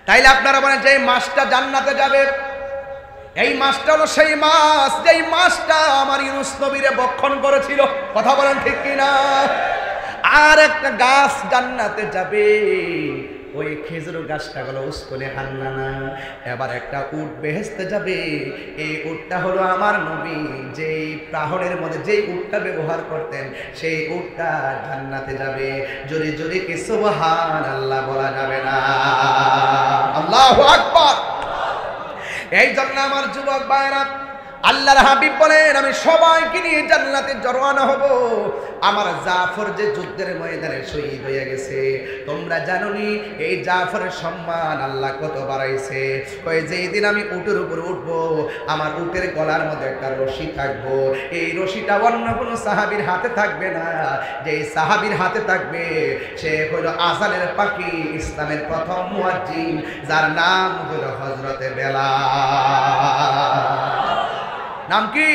তাইলে আপনারা বলেন যে এই মাছটা জান্নাতে যাবে, এই মাছটা হলো সেই মাছ যেই মাছটা আমার ইউনুস নবীরে বক্ষণ করেছিল। কথা বলেন ঠিক কিনা? আর একটা গাছ জান্নাতে যাবে, ওই খেজুর গাছটা হলো উস্কনে হান্নানা। এবার একটা উট বেহেশতে যাবে, এই উটটা হলো আমার নবী যেই প্রাহণের মধ্যে যেই উটটা ব্যবহার করতেন, সেই উটটা জান্নাতে যাবে। জোরে জোরে কি সুবহানাল্লাহ বলা যাবে না? আল্লাহু আকবার। এই জন্য আমার যুবক ভাইরা, আল্লাহর হাবিব বলেন আমি সবাইকে নিয়ে জান্নাতে রওনা হব। আমার জাফর যে যুদ্ধের ময়দানে শহীদ হয়ে গেছে, তোমরা জানোনি এই জাফরের সম্মান আল্লাহ কত বাড়াইছে। কই যেই দিন আমি উটের উপর উঠবো, আমার উটের গলার মধ্যে একটা রশি থাকবো, এই রশিটা অন্য কোনো সাহাবীর হাতে থাকবে না। যেই সাহাবীর হাতে থাকবে সে হলো আযানের পাখি, ইসলামের প্রথম মুয়াজ্জিন, যার নাম হলো হযরতে বেলাল। নাম কি?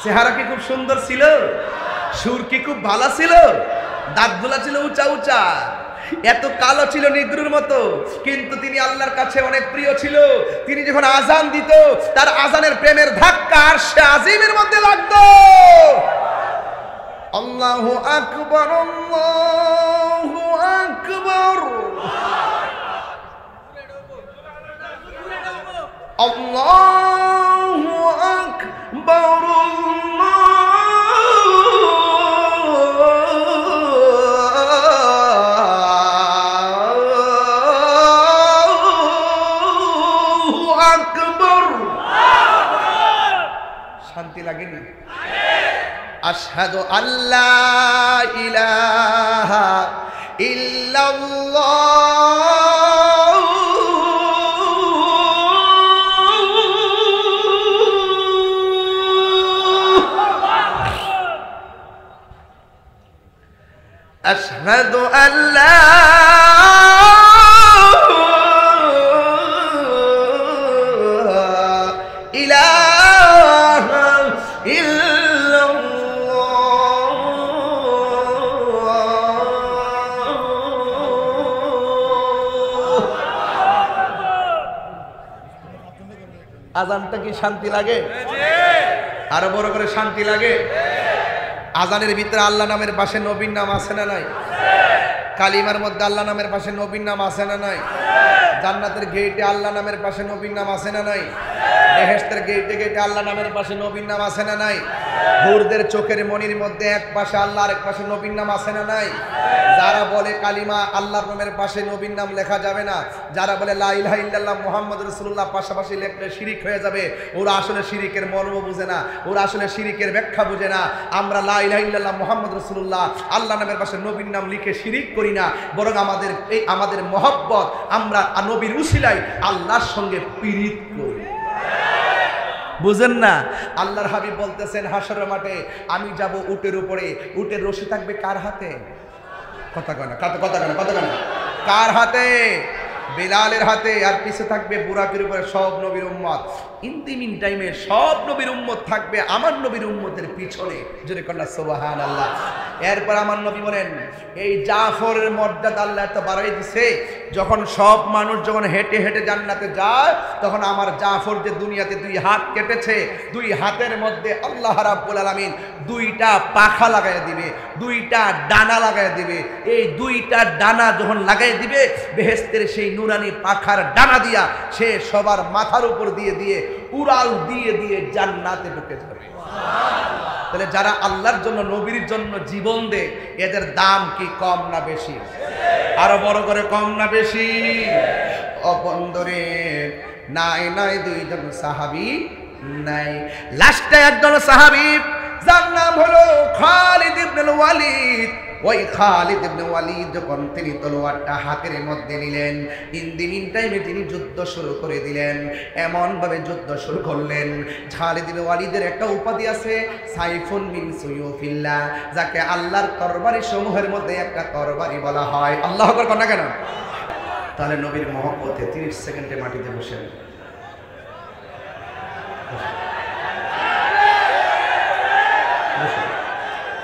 চেহারা কি খুব সুন্দর ছিল? সুর কি খুব ভালো ছিল? দাঁতগুলা ছিল উঁচা উঁচা, এত কালো ছিল নিগ্রুর মতো, কিন্তু তিনি আল্লাহর কাছে অনেক প্রিয় ছিল। তিনি যখন আজান দিত, তার আজানের প্রেমের ধাক্কা আরশে আজিমের মধ্যে লাগতো। আল্লাহু আকবার, আল্লাহু আকবার, আল্লাহু আকবার, আল্লাহু আকবার। শান্তি লাগেনি? আশহাদু আল্লা ইলাহা ইল্লাল্লাহ, আশহাদু আল্লা ইলাহা ইল্লাল্লাহ। আজানটা কি শান্তি লাগে? আরো বড় করে শান্তি লাগে? আজানের ভিতরে আল্লাহ নামের পাশে নবীর নাম আছে না নাই? কালিমার মধ্যে আল্লাহ নামের পাশে নবীর নাম আছে না নাই? জান্নাতের গেটে আল্লাহ নামের পাশে নবীর নাম আছে না নাই? বেহেশতের গেটে গেটে আল্লাহ নামের পাশে নবীর নাম আছে না নাই? হুরদের চোখের মনির মধ্যে এক পাশে আল্লাহ, আরেক পাশে নবীর নাম আছে না নাই? যারা বলে কালিমা আল্লাহর নামের পাশে নবীর নাম লেখা যাবে না, যারা বলে লা ইলাহা ইল্লাল্লাহ মুহাম্মাদুর রাসূলুল্লাহ পাশাপাশি লেখলে শিরিক হয়ে যাবে, ওরা আসলে শিরিকের মর্ম বুঝে না, ওরা আসলে শিরিকের ব্যাখ্যা বুঝে না। আমরা লা ইলাহা ইল্লাল্লাহ মুহাম্মাদুর রাসূলুল্লাহ আল্লাহ নামের পাশে নবীর নাম লিখে শিরিক করি না, বরং আমাদের মহব্বত আমরা নবীর উসিলায় আল্লাহর সঙ্গে পীড়িত করি। বুঝেন না? আল্লাহর হাবিব বলতেছেন হাসরের মাঠে আমি যাব উটের উপরে, উটের রশি থাকবে কার হাতে? কথা কয় না, কথা কয় না, কার হাতে? বেলালের হাতে। আর পিছে থাকবে বুরাকের উপরে সব নবীর উম্মত। ইন্তিমিন টাইমে সব নবীর উম্মত থাকবে আমার নবীর উম্মতের পিছনে। জোরে কন্যা সুবহানাল্লাহ। এরপর আমার নবী বলেন এই জাফরের মর্যাদা আল্লাহ এত বাড়াই দিছে, যখন সব মানুষ যখন হেঁটে হেঁটে জান্নাতে যায়, তখন আমার জাফর যে দুনিয়াতে দুই হাত কেটেছে, দুই হাতের মধ্যে আল্লাহ রাব্বুল আলামিন দুইটা পাখা লাগাই দিবে, দুইটা ডানা লাগাই দিবে। এই দুইটা ডানা যখন লাগাই দিবে, বেহেশতের সেই নুরানি পাখার ডানা দিয়া সে সবার মাথার উপর দিয়ে দিয়ে উড়াল দিয়ে দিয়ে জান্নাতে ঢুকে যাবে। তাহলে যারা আল্লাহর জন্য নবীর জন্য জীবন দেয়, এদের দাম কি কম না বেশি? আরো বড় করে কম না বেশি? অপন্দরে নাই নাই দুইজন সাহাবী নাই, লাস্টে একজন সাহাবী যার নাম হলো খালিদ ইবনে ওয়ালিদ। ওই খালিদ ইবনে ওয়ালিদ যখন তিনি তলোয়ারটা হাতের মধ্যে নিলেন, ইন দি মিন টাইমে তিনি যুদ্ধ শুরু করে দিলেন। এমন ভাবে যুদ্ধ শুরু করলেন, খালিদ ইবনে ওয়ালিদের একটা উপাধি আছে সাইফুন মিন সুয়ুফিল্লাহ, যাকে আল্লাহর তরবারি সমূহের মধ্যে একটা তরবারি বলা হয়। আল্লাহু আকবার কর না কেন? তাহলে নবীর মহব্বতে 30 সেকেন্ডে মাটিতে বসেন।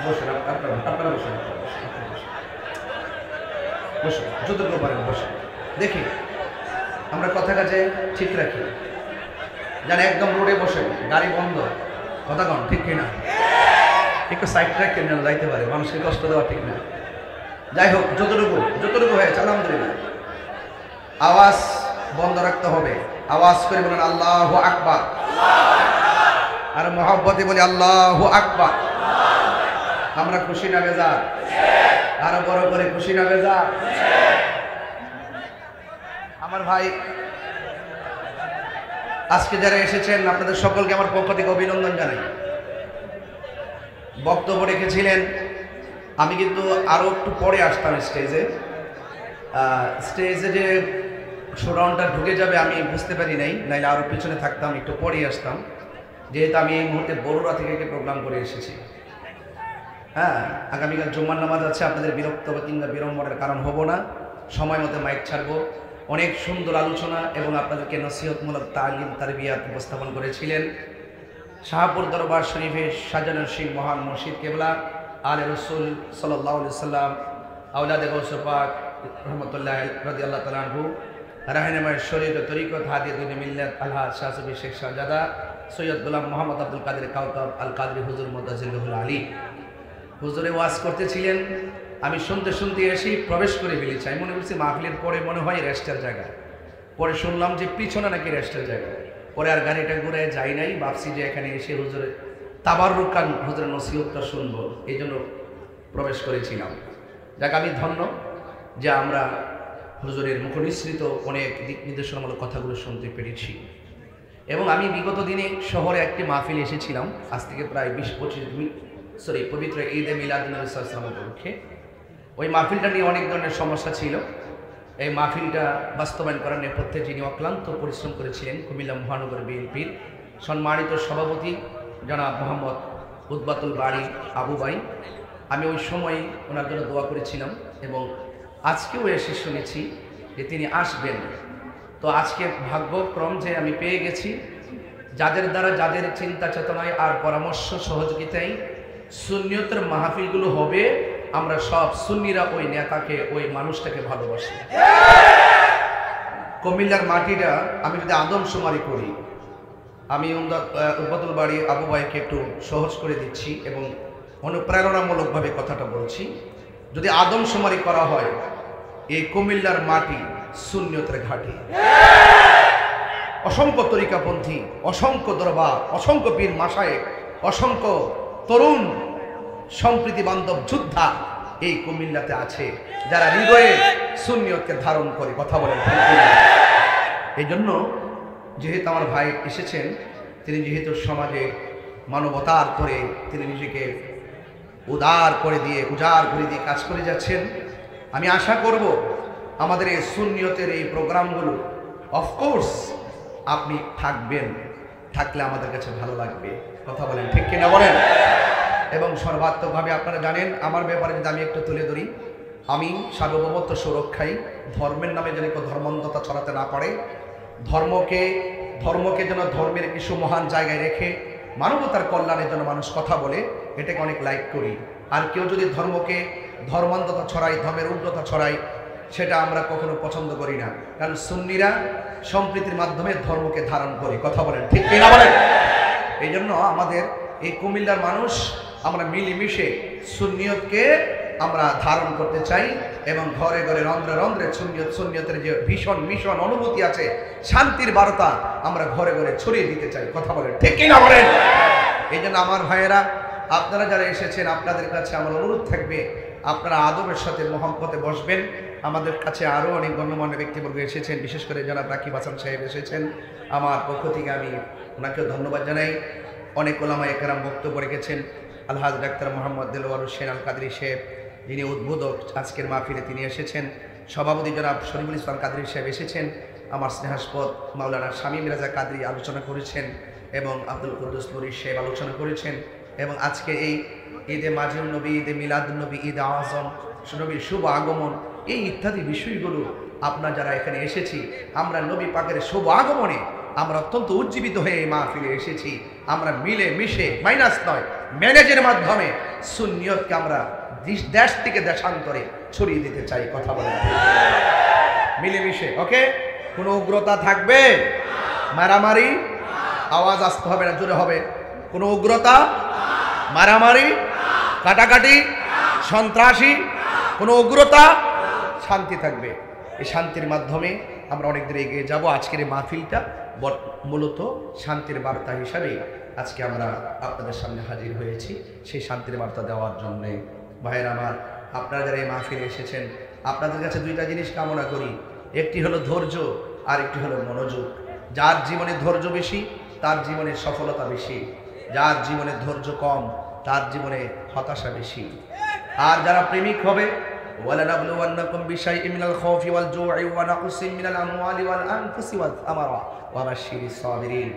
বসেন, আপনারা বসেন, বসেন যতটুকু পারেন বসেন। দেখি আমরা কথা কাজে ঠিক রাখি, যেন একদম রোডে বসে গাড়ি বন্ধ, কথা কন ঠিক কিনা? একটু সাইড ট্র্যাক কেন যাইতে পারে, মানুষকে কষ্ট দেওয়া ঠিক না। যাই হোক, যতটুকু হয়েছে আলহামদুলিল্লাহ। আওয়াজ বন্ধ রাখতে হবে, আওয়াজ করে বলেন আল্লাহু আকবার, আর মহব্বতে বলি আল্লাহু আকবার। আমরা খুশি না বেজার? আরো বড় করে খুশি না বেজার? আমার ভাই আজকে যারা এসেছেন আপনাদের সকলকে আমার পক্ষ থেকে অভিনন্দন জানাই। বক্তব্য রেখেছিলেন, আমি কিন্তু আরো একটু পরে আসতাম স্টেজে যে শোডাউনটা ঢুকে যাবে আমি বুঝতে পারি নাই, নাইলে আরো পিছনে থাকতাম, একটু পরে আসতাম, যেহেতু আমি এই মুহূর্তে বড়ুরা থেকে প্রোগ্রাম করে এসেছি। হ্যাঁ, আগামীকাল জুম্মার নামাজ আছে, আপনাদের বিরক্ত বা কিংবা বিড়ম্বনের কারণ হব না, সময় মতো মাইক ছাড়বো। অনেক সুন্দর আলোচনা এবং আপনাদেরকে নসিহতমূলক তালিম তারবিয়াত উপস্থাপন করেছিলেন শাহপুর দরবার শরীফের সাজানো সিং মহান মুর্শিদ কেবলা আলে রসুল সাল্লাল্লাহু আলাইহি সাল্লাম আওলাদে গৌসে পাক রহমতুল্লাহ রাদিয়াল্লাহু তাআলা আনহু রাহনুমায়ে শরীয়ত তরিকত হাদিয়াতুল মিল্লাত আলহাজ শাহ সুফি শেখ শাহজাদা সৈয়দ গোলাম মোহাম্মদ আব্দুল কাদের কাউকাব আল কাদরি হুজুর মুদাজ্জিলুল আলী হুজুরে ওয়াজ করতেছিলেন। আমি শুনতে শুনতে এসে প্রবেশ করে ফেলেছি। আমি মনে করছি মাহফিলের পরে মনে হয় রেস্টের জায়গা, পরে শুনলাম যে পিছনে নাকি রেস্টের জায়গা, পরে আর গাড়িটা ঘুরে যাই নাই, ভাবছি যে এখানে এসে হুজুরে তাবাররুকান হুজুরের নসিহতটা শুনবো, এই জন্য প্রবেশ করেছিলাম। যাক, আমি ধন্য যে আমরা হুজুরের মুখনিসৃত অনেক দিক নির্দেশনামূলক কথাগুলো শুনতে পেরেছি। এবং আমি বিগত দিনে শহরে একটি মাহফিল এসেছিলাম, আজ থেকে প্রায় 20-25 দিন, পবিত্র ঈদে মিলাদুন্নবী সাল্লাল্লাহু আলাইহি ওয়াসাল্লাম উপলক্ষে। ওই মাহফিলটা নিয়ে অনেক ধরনের সমস্যা ছিল। এই মাহফিলটা বাস্তবায়ন করার নেপথ্যে যিনি অক্লান্ত পরিশ্রম করেছিলেন কুমিল্লা মহানগর বিএনপির সম্মানিত সভাপতি জনাব মোহাম্মদ উদ্বাতুল বাড়ি আবু ভাই, আমি ওই সময় ওনার জন্য দোয়া করেছিলাম এবং আজকেও এসে শুনেছি যে তিনি আসবেন। তো আজকে ভাগ্যক্রম যে আমি পেয়ে গেছি, যাদের দ্বারা যাদের চিন্তা চেতনায় আর পরামর্শ সহযোগিতায় সুন্নিয়তের মাহফিলগুলো হবে, আমরা সব সুন্নিরা ওই নেতাকে ওই মানুষটাকে ভালোবাসি। কুমিল্লার মাটিটা আমি যদি আদমশুমারি করি, আমি উদ্বাতুল বাড়ি আবু ভাইকে একটু সহজ করে দিচ্ছি এবং অনুপ্রেরণামূলকভাবে কথাটা বলছি। যদি আদমশুমারি করা হয়, এই কুমিল্লার মাটি সুন্নিয়তের ঘাঁটি। অসংখ্য তরিকাপন্থী, অসংখ্য দরবার, অসংখ্য পীর মাশায়েখ, অসংখ্য তরুণ সম্প্রীতি বান্ধব যোদ্ধা এই কুমিল্লাতে আছে, যারা হৃদয়ে সুন্নিয়তকে ধারণ করে। কথা বলেন ঠিক কিনা? এই জন্য যেহেতু আমার ভাই এসেছেন, তিনি যেহেতু সমাজে মানবতার করে তিনি নিজেকে উজাড় করে দিয়ে কাজ করে যাচ্ছেন, আমি আশা করব আমাদের এই সুন্নিয়তের এই প্রোগ্রামগুলো অফকোর্স আপনি থাকবেন, থাকলে আমাদের কাছে ভালো লাগবে। কথা বলেন ঠিক কিনা বলেন? এবং সর্বাত্মকভাবে আপনারা জানেন আমার ব্যাপারে যদি আমি একটু তুলে ধরি, আমি সার্বভৌমত্ব সুরক্ষায় ধর্মের নামে যেন কেউ ধর্মান্ধতা ছড়াতে না পারে, ধর্মকে যেন ধর্মের কিছু মহান জায়গায় রেখে মানবতার কল্যাণের জন্য মানুষ কথা বলে, এটাকে অনেক লাইক করি। আর কেউ যদি ধর্মকে ধর্মান্ধতা ছড়ায়, ধর্মের উগ্রতা ছড়ায়, সেটা আমরা কখনো পছন্দ করি না। কারণ সুন্নিরা সম্প্রীতির মাধ্যমে ধর্মকে ধারণ করে। কথা বলেন ঠিক কিনা বলেন? এই জন্য আমাদের এই কুমিল্লার মানুষ আমরা মিলেমিশে সুন্নিয়তকে আমরা ধারণ করতে চাই এবং ঘরে ঘরে রন্ধ্রে রন্ধ্রে সুন্নিয়তের যে ভীষণ মিশন অনুভূতি আছে, শান্তির বার্তা আমরা ঘরে ঘরে ছড়িয়ে দিতে চাই। কথা বলেন ঠিক কিনা বলেন? এই জন্য আমার ভাইয়েরা, আপনারা যারা এসেছেন, আপনাদের কাছে আমার অনুরোধ থাকবে, আপনারা আদবের সাথে মহব্বতে বসবেন। আমাদের কাছে আরও অনেক গণ্যমান্য ব্যক্তিবর্গ এসেছেন, বিশেষ করে জনাব রাকিব হাসান সাহেব এসেছেন। আমার পক্ষ থেকে আমি ওনাকেও ধন্যবাদ জানাই। অনেক ওলামা একরাম বক্তব্য রেখেছেন। আলহাজ ডাক্তার মোহাম্মদ দেলোয়ার হোসেন আল কাদরি সাহেব, যিনি উদ্বোধক আজকের মাহফিলে, তিনি এসেছেন। সভাপতি জনাব শরীফুল ইসলাম কাদরি সাহেব এসেছেন। আমার স্নেহাস্পদ মাওলানা শামীম রাজা কাদরি আলোচনা করেছেন এবং আব্দুল কুদ্দুস নুরী সাহেব আলোচনা করেছেন। এবং আজকে এই ঈদে মাজিউন নবী, ঈদে মিলাদুন্নবী, ঈদ আজম, নবীর শুভ আগমন, এই ইত্যাদি বিষয়গুলো আপনারা যারা এখানে এসেছি, আমরা নবী পাকের শুভ আগমনে আমরা অত্যন্ত উজ্জীবিত হয়ে এই মাহফিলে এসেছি। আমরা মিলে মিশে, মাইনাস নয় ম্যানেজের মাধ্যমে সুন্নিয়তকে আমরা দেশ থেকে দেশান্তরে ছড়িয়ে দিতে চাই। কথা বলেন মিলেমিশে, ওকে? কোনো উগ্রতা থাকবে? মারামারি, আওয়াজ আসতে হবে না, জোরে হবে। কোনো উগ্রতা, মারামারি, কাটাকাটি, সন্ত্রাসী, কোনো উগ্রতা, শান্তি থাকবে। এই শান্তির মাধ্যমে আমরা অনেক দূরে এগিয়ে যাব। আজকের এই মাহফিলটা মূলত শান্তির বার্তা হিসাবে আজকে আমরা আপনাদের সামনে হাজির হয়েছি, সেই শান্তির বার্তা দেওয়ার জন্যে। ভাইয়ের আমার, আপনারা যারা এই মাহফিলে এসেছেন, আপনাদের কাছে দুইটা জিনিস কামনা করি। একটি হলো ধৈর্য, আর একটি হলো মনোযোগ। যার জীবনে ধৈর্য বেশি তার জীবনে সফলতা বেশি, যার জীবনে ধৈর্য কম তার জীবনে হতাশা বেশি। আর যারা প্রেমিক হবে, ওয়ালানাবলুওয়ান্নাকুম বিশাইইম মিনাল খাউফি ওয়াল জু'i ওয়া নাকসিম মিনাল আমওয়ালি ওয়াল আনফুসি ওয়াস সামারা ওয়া বাশশিরিস সাবিরিন।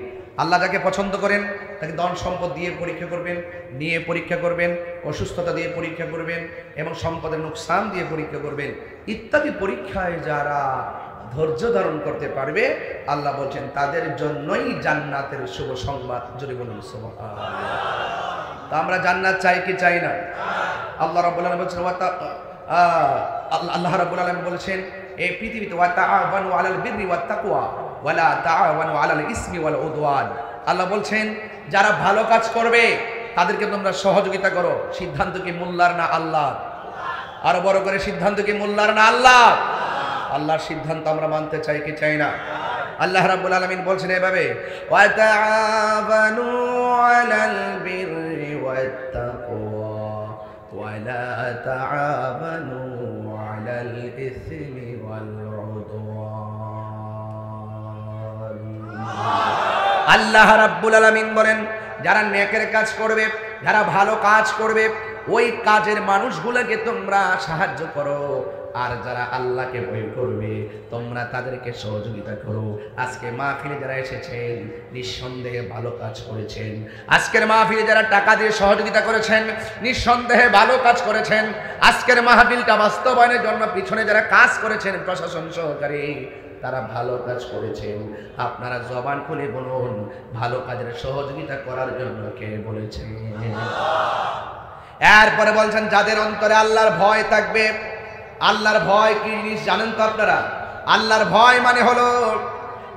আল্লাহ যাকে পছন্দ করেন তাকে ধন সম্পদ দিয়ে পরীক্ষা করবেন, নিয়ে পরীক্ষা করবেন, অসুস্থতা দিয়ে পরীক্ষা করবেন এবং সম্পদের নুকসান দিয়ে পরীক্ষা করবেন। ইত্যাদি পরীক্ষায় যারা ধৈর্য ধারণ করতে পারবে, আল্লাহ বলছেন তাদের জন্যই জান্নাতের শুভ সংবাদ। যদি বলুন সুবহানাল্লাহ। তা আমরা জান্নাত চাই কি চাই না? আল্লাহ রাব্বুল আলামিন বলছেন আল্লাহ রাব্বুল আলামিন বলছেন এই পৃথিবীতে ওয়া তাআওয়ানু আলাল বিররি ওয়াত তাকওয়া ওয়া লা তাআওয়ানু আলাল ইসমি ওয়াল উদওয়ান। আল্লাহ বলছেন যারা ভালো কাজ করবে তাদেরকে তোমরা সহযোগিতা করো। সিদ্ধান্ত কি মোল্লার না আল্লাহ? আরো বড় করে, সিদ্ধান্ত কি মোল্লার না আল্লাহ? আল্লাহর সিদ্ধান্ত আমরা মানতে চাই কি চাই না? আল্লাহ রাব্বুল আলামিন বলছেন এভাবে, ওয়া তাআওয়ানু আলাল বিররি ওয়াত তাকওয়া ওয়া লা তাআওয়ানু আলাল ইসমি ওয়াল উদওয়ান। আল্লাহ রাব্বুল আলামিন বলেন যারা নেকের কাজ করবে, যারা ভালো কাজ করবে, ওই কাজের মানুষগুলোকে তোমরা সাহায্য করো। আর যারা আল্লাহকে ভয় করবে তোমরা তাদেরকে সহযোগিতা করো। আজকে মাহফিলে যারা এসেছেন নিঃসন্দেহে ভালো কাজ করেছেন। আজকের মাহফিলে যারা টাকা দিয়ে সহযোগিতা করেছেন নিঃসন্দেহে ভালো কাজ করেছেন। আজকের মাহফিলটা বাস্তবায়নের জন্য পিছনে যারা কাজ করেছেন প্রশাসন সহকারী, তারা ভালো কাজ করেছেন। আপনারা জবান খুলে বলুন ভালো কাজের সহযোগিতা করার জন্য কে বলেছেন? এরপরে বলছেন যাদের অন্তরে আল্লাহর ভয় থাকবে। আল্লাহর ভয় কি জিনিস জানেন তো আপনারা? আল্লাহর ভয় মানে হলো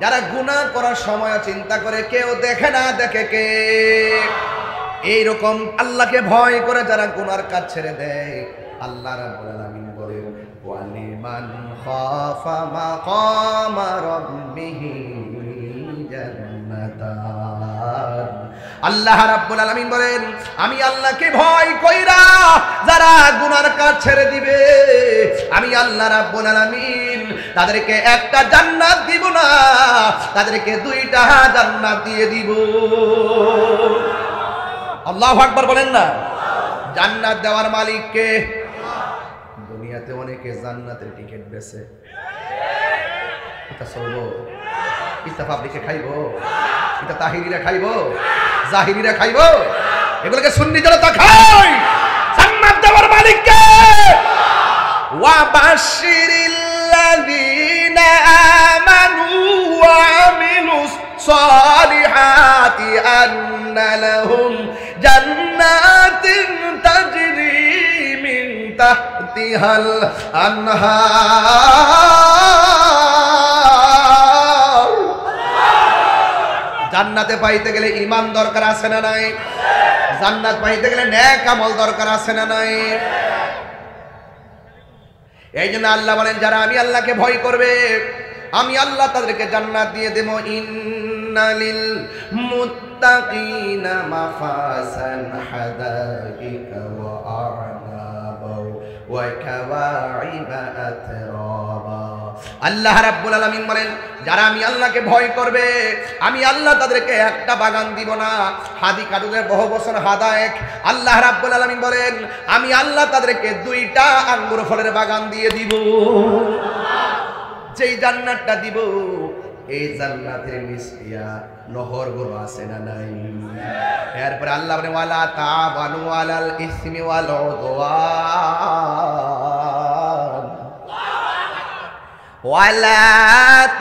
যারা গুনাহ করার সময় চিন্তা করে কেউ দেখে না, দেখে কে। এইরকম আল্লাহকে ভয় করে যারা গুনার কাজ ছেড়ে দেয়, আল্লাহ রাব্বুল আলামিন বলেন ওয়ালিমান খাফা মাকামা রাব্বিহি জান্নাতান। আল্লাহ রাব্বুল আলামিন বলেন আমি আল্লাহকে ভয় কইরা যারা গুনার কাজ ছেড়ে দিবে, আমি আল্লাহ রাব্বুল আলামিন তাদেরকে একটা জান্নাত দিব না, তাদেরকে দুইটা জান্নাত দিয়ে দিব। আল্লাহু আকবার বলেন না। জান্নাত দেওয়ার মালিক কে? দুনিয়াতে অনেকে জান্নাতের টিকিট বেচে, এটা চলবো? এটা পাবলিকে খাইবো? এটা তাহিরিরা খাইবো? জাহিরিরা খাইবো? এগুলোকে সুন্নি জনতা খায়। জান্নাত দেওয়ার মালিক কে? ওয়া বাশশিরিল্লাযীনা আমানু ওয়া আমিলুস সালিহাতি আন্না লাহুম জান্নাতিন তাজরি মিন তাহতিহাল আনহার। জান্নাতে পাইতে গেলে ঈমান দরকার আছে না নাই? জান্নাত পাইতে গেলে নেক আমল দরকার আছে না নাই? এই জন্য আল্লাহ বলেন যারা আমি আল্লাহকে ভয় করবে আমি আল্লাহ তাদেরকে জান্নাত দিয়ে দেব। ইন্নালিল মুত্তাকিনা মাফাসান হাদাইকা ওয়া আ'নাবা ওয়া কাওয়াইবা আতরাবা। আল্লাহ রাব্বুল আলামিন বলেন যারা আমি আল্লাহকে ভয় করবে আমি আল্লাহ তাদেরকে একটা বাগান দিব না, হাদিকাতুলের বহু বছর হাদায়েক। আল্লাহ রাব্বুল আলামিন বলেন আমি আল্লাহ তাদেরকে দুইটা আঙ্গুর ফলের বাগান দিয়ে দিব। যেই জান্নাতটা দিব এই জান্নাতের মিষ্টিয়া নহরগুলো আছে না নাই? এরপরে আল্লাহ বলেন ওয়ালা তাবানু আলাল ইসমি ওয়াল উদওয়ান ওয়ালা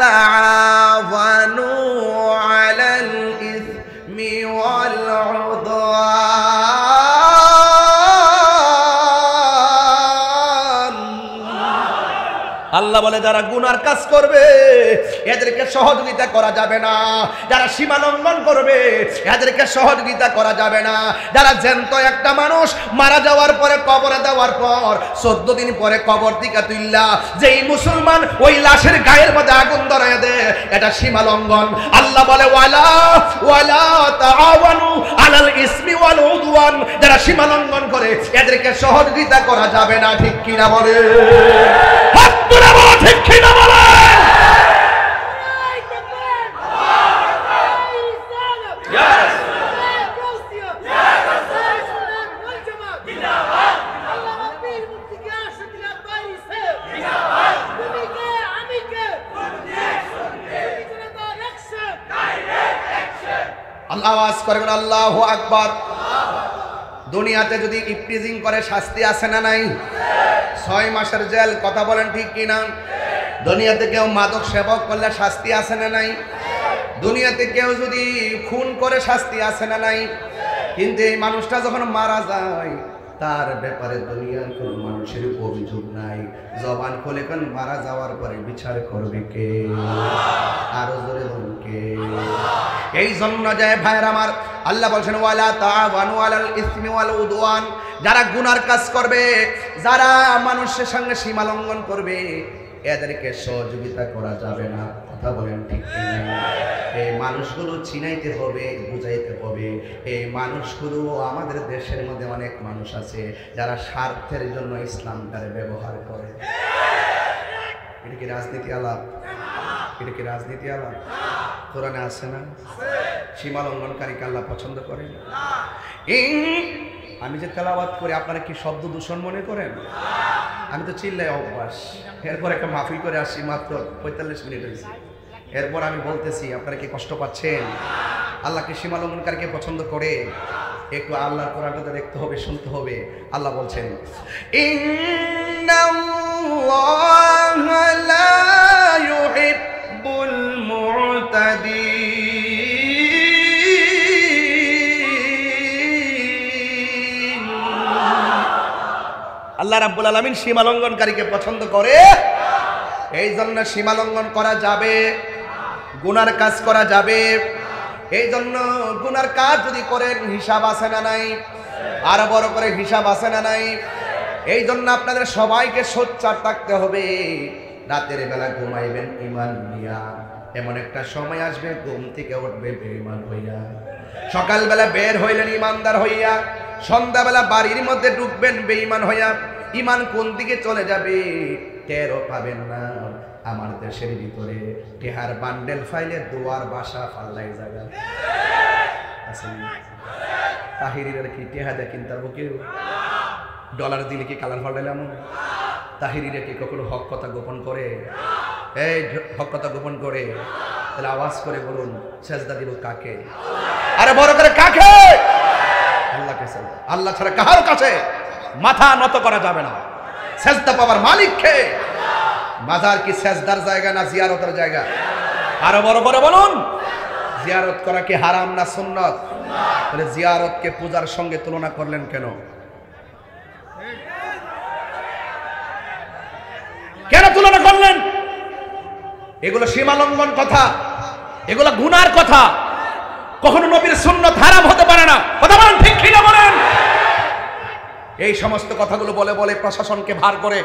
তাবানু আলাল ইসমি ওয়াল উদওয়ান। আল্লাহ বলে যারা গুনার কাজ করবে এদেরকে সহযোগিতা করা যাবে না, যারা সীমা লঙ্ঘন করবে এদেরকে সহযোগিতা করা যাবে না, যারা জ্যান্ত একটা মানুষ মারা যাওয়ার পরে কবরে দেওয়ার পর 14 দিন পরে কবর থেকে তুইল্লা যেই মুসলমান ওই লাশের গায়ের মধ্যে আগুন ধরায় দেয় এটা সীমা লঙ্ঘন। আল্লাহ বলে ওয়ালা তাআওয়ানু আলাল ইসমি ওয়াল উদওয়ান, যারা সীমা লঙ্ঘন করে এদেরকে সহযোগিতা করা যাবে না। ঠিক কিনা বলে? হাত তুলে বলো ঠিক কিনা বলে? আওয়াজ করে বলেন আল্লাহু আকবার। দুনিয়াতে যদি ইফটিজিং করে শাস্তি আছে না নাই? 6 মাসের জেল। কথা বলেন ঠিক কিনা? দুনিয়াতে কেউ মাদক সেবক করলে শাস্তি আছে না নাই? দুনিয়াতে কেউ যদি খুন করে শাস্তি আছে না নাই? কিন্তু এই মানুষটা যখন মারা যায় তার ব্যাপারে দুনিয়ার কোন মানুষের অভিযোগ নাই। জবান খুলে কোন মারা যাওয়ার পরে বিচার করবে কে? আরো জোরে বলুন কে? এই জন্য যায় ভাইয়ের আমার, আল্লাহ বলছেন ওয়ালা তাআওয়ানু আলাল ইসমি ওয়াল উদওয়ান, যারা গুনার কাজ করবে, যারা মানুষের সঙ্গে সীমা লঙ্ঘন করবে এদেরকে সহযোগিতা করা যাবে না। কথা বলেন ঠিক কিনা? এই মানুষগুলো চিনাইতে হবে, বুঝাইতে হবে। এই মানুষগুলো আমাদের দেশের মধ্যে অনেক মানুষ আছে যারা স্বার্থের জন্য ইসলামটারে ব্যবহার করে। এটা কি রাজনীতি আলাপ? এটা কি রাজনীতি আলাপ? কোরআনে আছে না? সীমা লঙ্ঘনকারীকে আল্লাহ পছন্দ করেন। আমি যে তেলাওয়াত করি আপনারা কি শব্দ দূষণ মনে করেন? আমি তো চিল্লাই অভ্যাস। এরপর একটা মাহফিল করে আসছি, মাত্র 45 মিনিট হয়েছে। এরপর আমি বলতেছি আপনারা কি কষ্ট পাচ্ছেন? আল্লাহকে সীমা লঙ্ঘনকারীকে পছন্দ করে? একটু আল্লাহর কোরআনটা দেখতে হবে, শুনতে হবে। আল্লাহ বলছেন ইন্নাল্লাহা লা ইউহিব্বুল মু'তাদিন। আল্লাহ রাব্বুল আলামিন সীমা লঙ্ঘনকারীকে পছন্দ করে। এই জন্য সীমা লঙ্ঘন করা যাবে, গুনার কাজ করা যাবে। এই জন্য গুনার কাজ যদি করেন হিসাব আছে না নাই? আরো বড় করে হিসাব আছে না নাই? এই জন্য আপনাদের সবাইকে সোচ্চার থাকতে হবে। রাতের বেলা ঘুমাইবেন ঈমান নিয়া, এমন একটা সময় আসবে ঘুম থেকে উঠবে বেঈমান হইয়া। সকালবেলা বের হইলেন ইমানদার হইয়া, সন্ধ্যাবেলা বাড়ির মধ্যে ঢুকবেন বেঈমান হইয়া। ঈমান কোন দিকে চলে যাবে টেরও পাবেন না। আমার দেশের ভিতরে টেহার বান্ডেল ফাইলে দুয়ার বাসা ফাল্লাই জায়গা আছে। তাহিরির কি টেহা দেয় কিনতে পারবো কেউ? ডলার দিলে কি কালার ফাল্টাইলাম? তাহিরিরা কি কখনো হক কথা গোপন করে? এই হক কথা গোপন করে? তাহলে আওয়াজ করে বলুন সেজদা দিব কাকে? আরে বড় করে কাকে? আল্লাহকে। আল্লাহ ছাড়া কাহার কাছে মাথা নত করা যাবে না। সেজদা পাওয়ার মালিক কে? মাজার কি সেজদার জায়গা না জিয়ারতের জায়গা? আরো বড় করে বলুন জিয়ারত করা কি হারাম না সুন্নাত? তাহলে জিয়ারতকে পূজার সঙ্গে তুলনা করলেন কেন? কেন তুলনা করলেন? এগুলো সীমা লঙ্ঘন কথা, এগুলো গুনার কথা। কখনো নবীর সুন্নাত হারাম হতে পারে না। কথা বলেন ঠিক কিনা বলেন? এই সমস্ত কথাগুলো বলে বলে প্রশাসনকে ভার করে,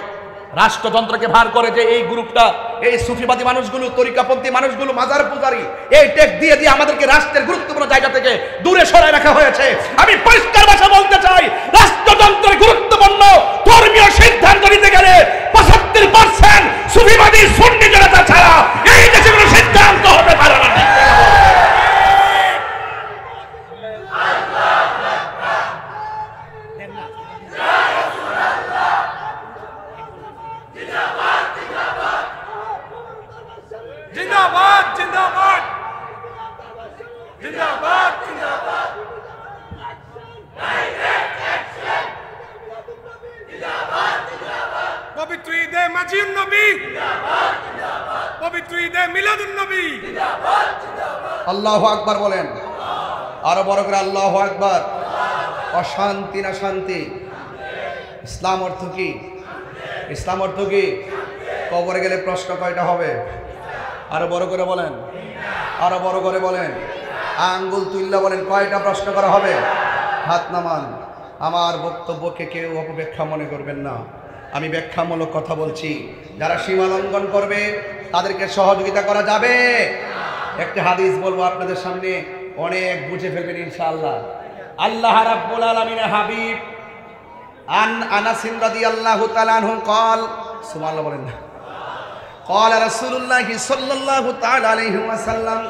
রাষ্ট্রযন্ত্রকে ভার করে যে এই গ্রুপটা, এই সুফিবাদী মানুষগুলো, তরিকাপন্থী মানুষগুলো, মাজার পূজারী, এই টেক দিয়ে দিয়ে আমাদেরকে রাষ্ট্রের গুরুত্বপূর্ণ জায়গা থেকে দূরে সরায় রাখা হয়েছে। আমি পরিষ্কার ভাষা বলতে চাই, রাষ্ট্রযন্ত্রের গুরুত্বপূর্ণ ধর্মীয় সিদ্ধান্ত নিতে গেলে 75% সুফিবাদী সুন্নি জনতা ছাড়া এই দেশে কোনো সিদ্ধান্ত হতে পারে না। जिंदाबाद जिंदाबाद जिंदाबाद जिंदाबाद पवित्र ईदे मजीद नबी जिंदाबाद जिंदाबाद पवित्र ईदे मिलादुन नबी जिंदाबाद जिंदाबाद আল্লাহু আকবার বলেন। আরো বড় করে আল্লাহু আকবার। অশান্তি না শান্তি? ইসলাম অর্থ কি? ইসলাম অর্থ কি? কবরে গেলে প্রশ্ন কয়টা হবে? আরো বড় করে বলেন, আরো বড় করে বলেন, আঙ্গুল তুল্লা বলেন, কয়টা প্রশ্ন করা হবে? হাত নামান। আমার বক্তব্যকে কেউ অপব্যাখ্যা মনে করবেন না, আমি ব্যাখ্যামূলক কথা বলছি। যারা সীমা লঙ্ঘন করবে তাদেরকে সহযোগিতা করা যাবে। একটা হাদিস বলবো আপনাদের সামনে, অনেক বুঝে ফেলবেন ইনশাআল্লাহ। আল্লাহ রাব্বুল আলামিনের হাবিব আনাস রাদিয়াল্লাহু তাআলা আনহু قال সুবহানাল্লাহ বলেন না, قال رسول الله صلى الله تعالى عليه وسلم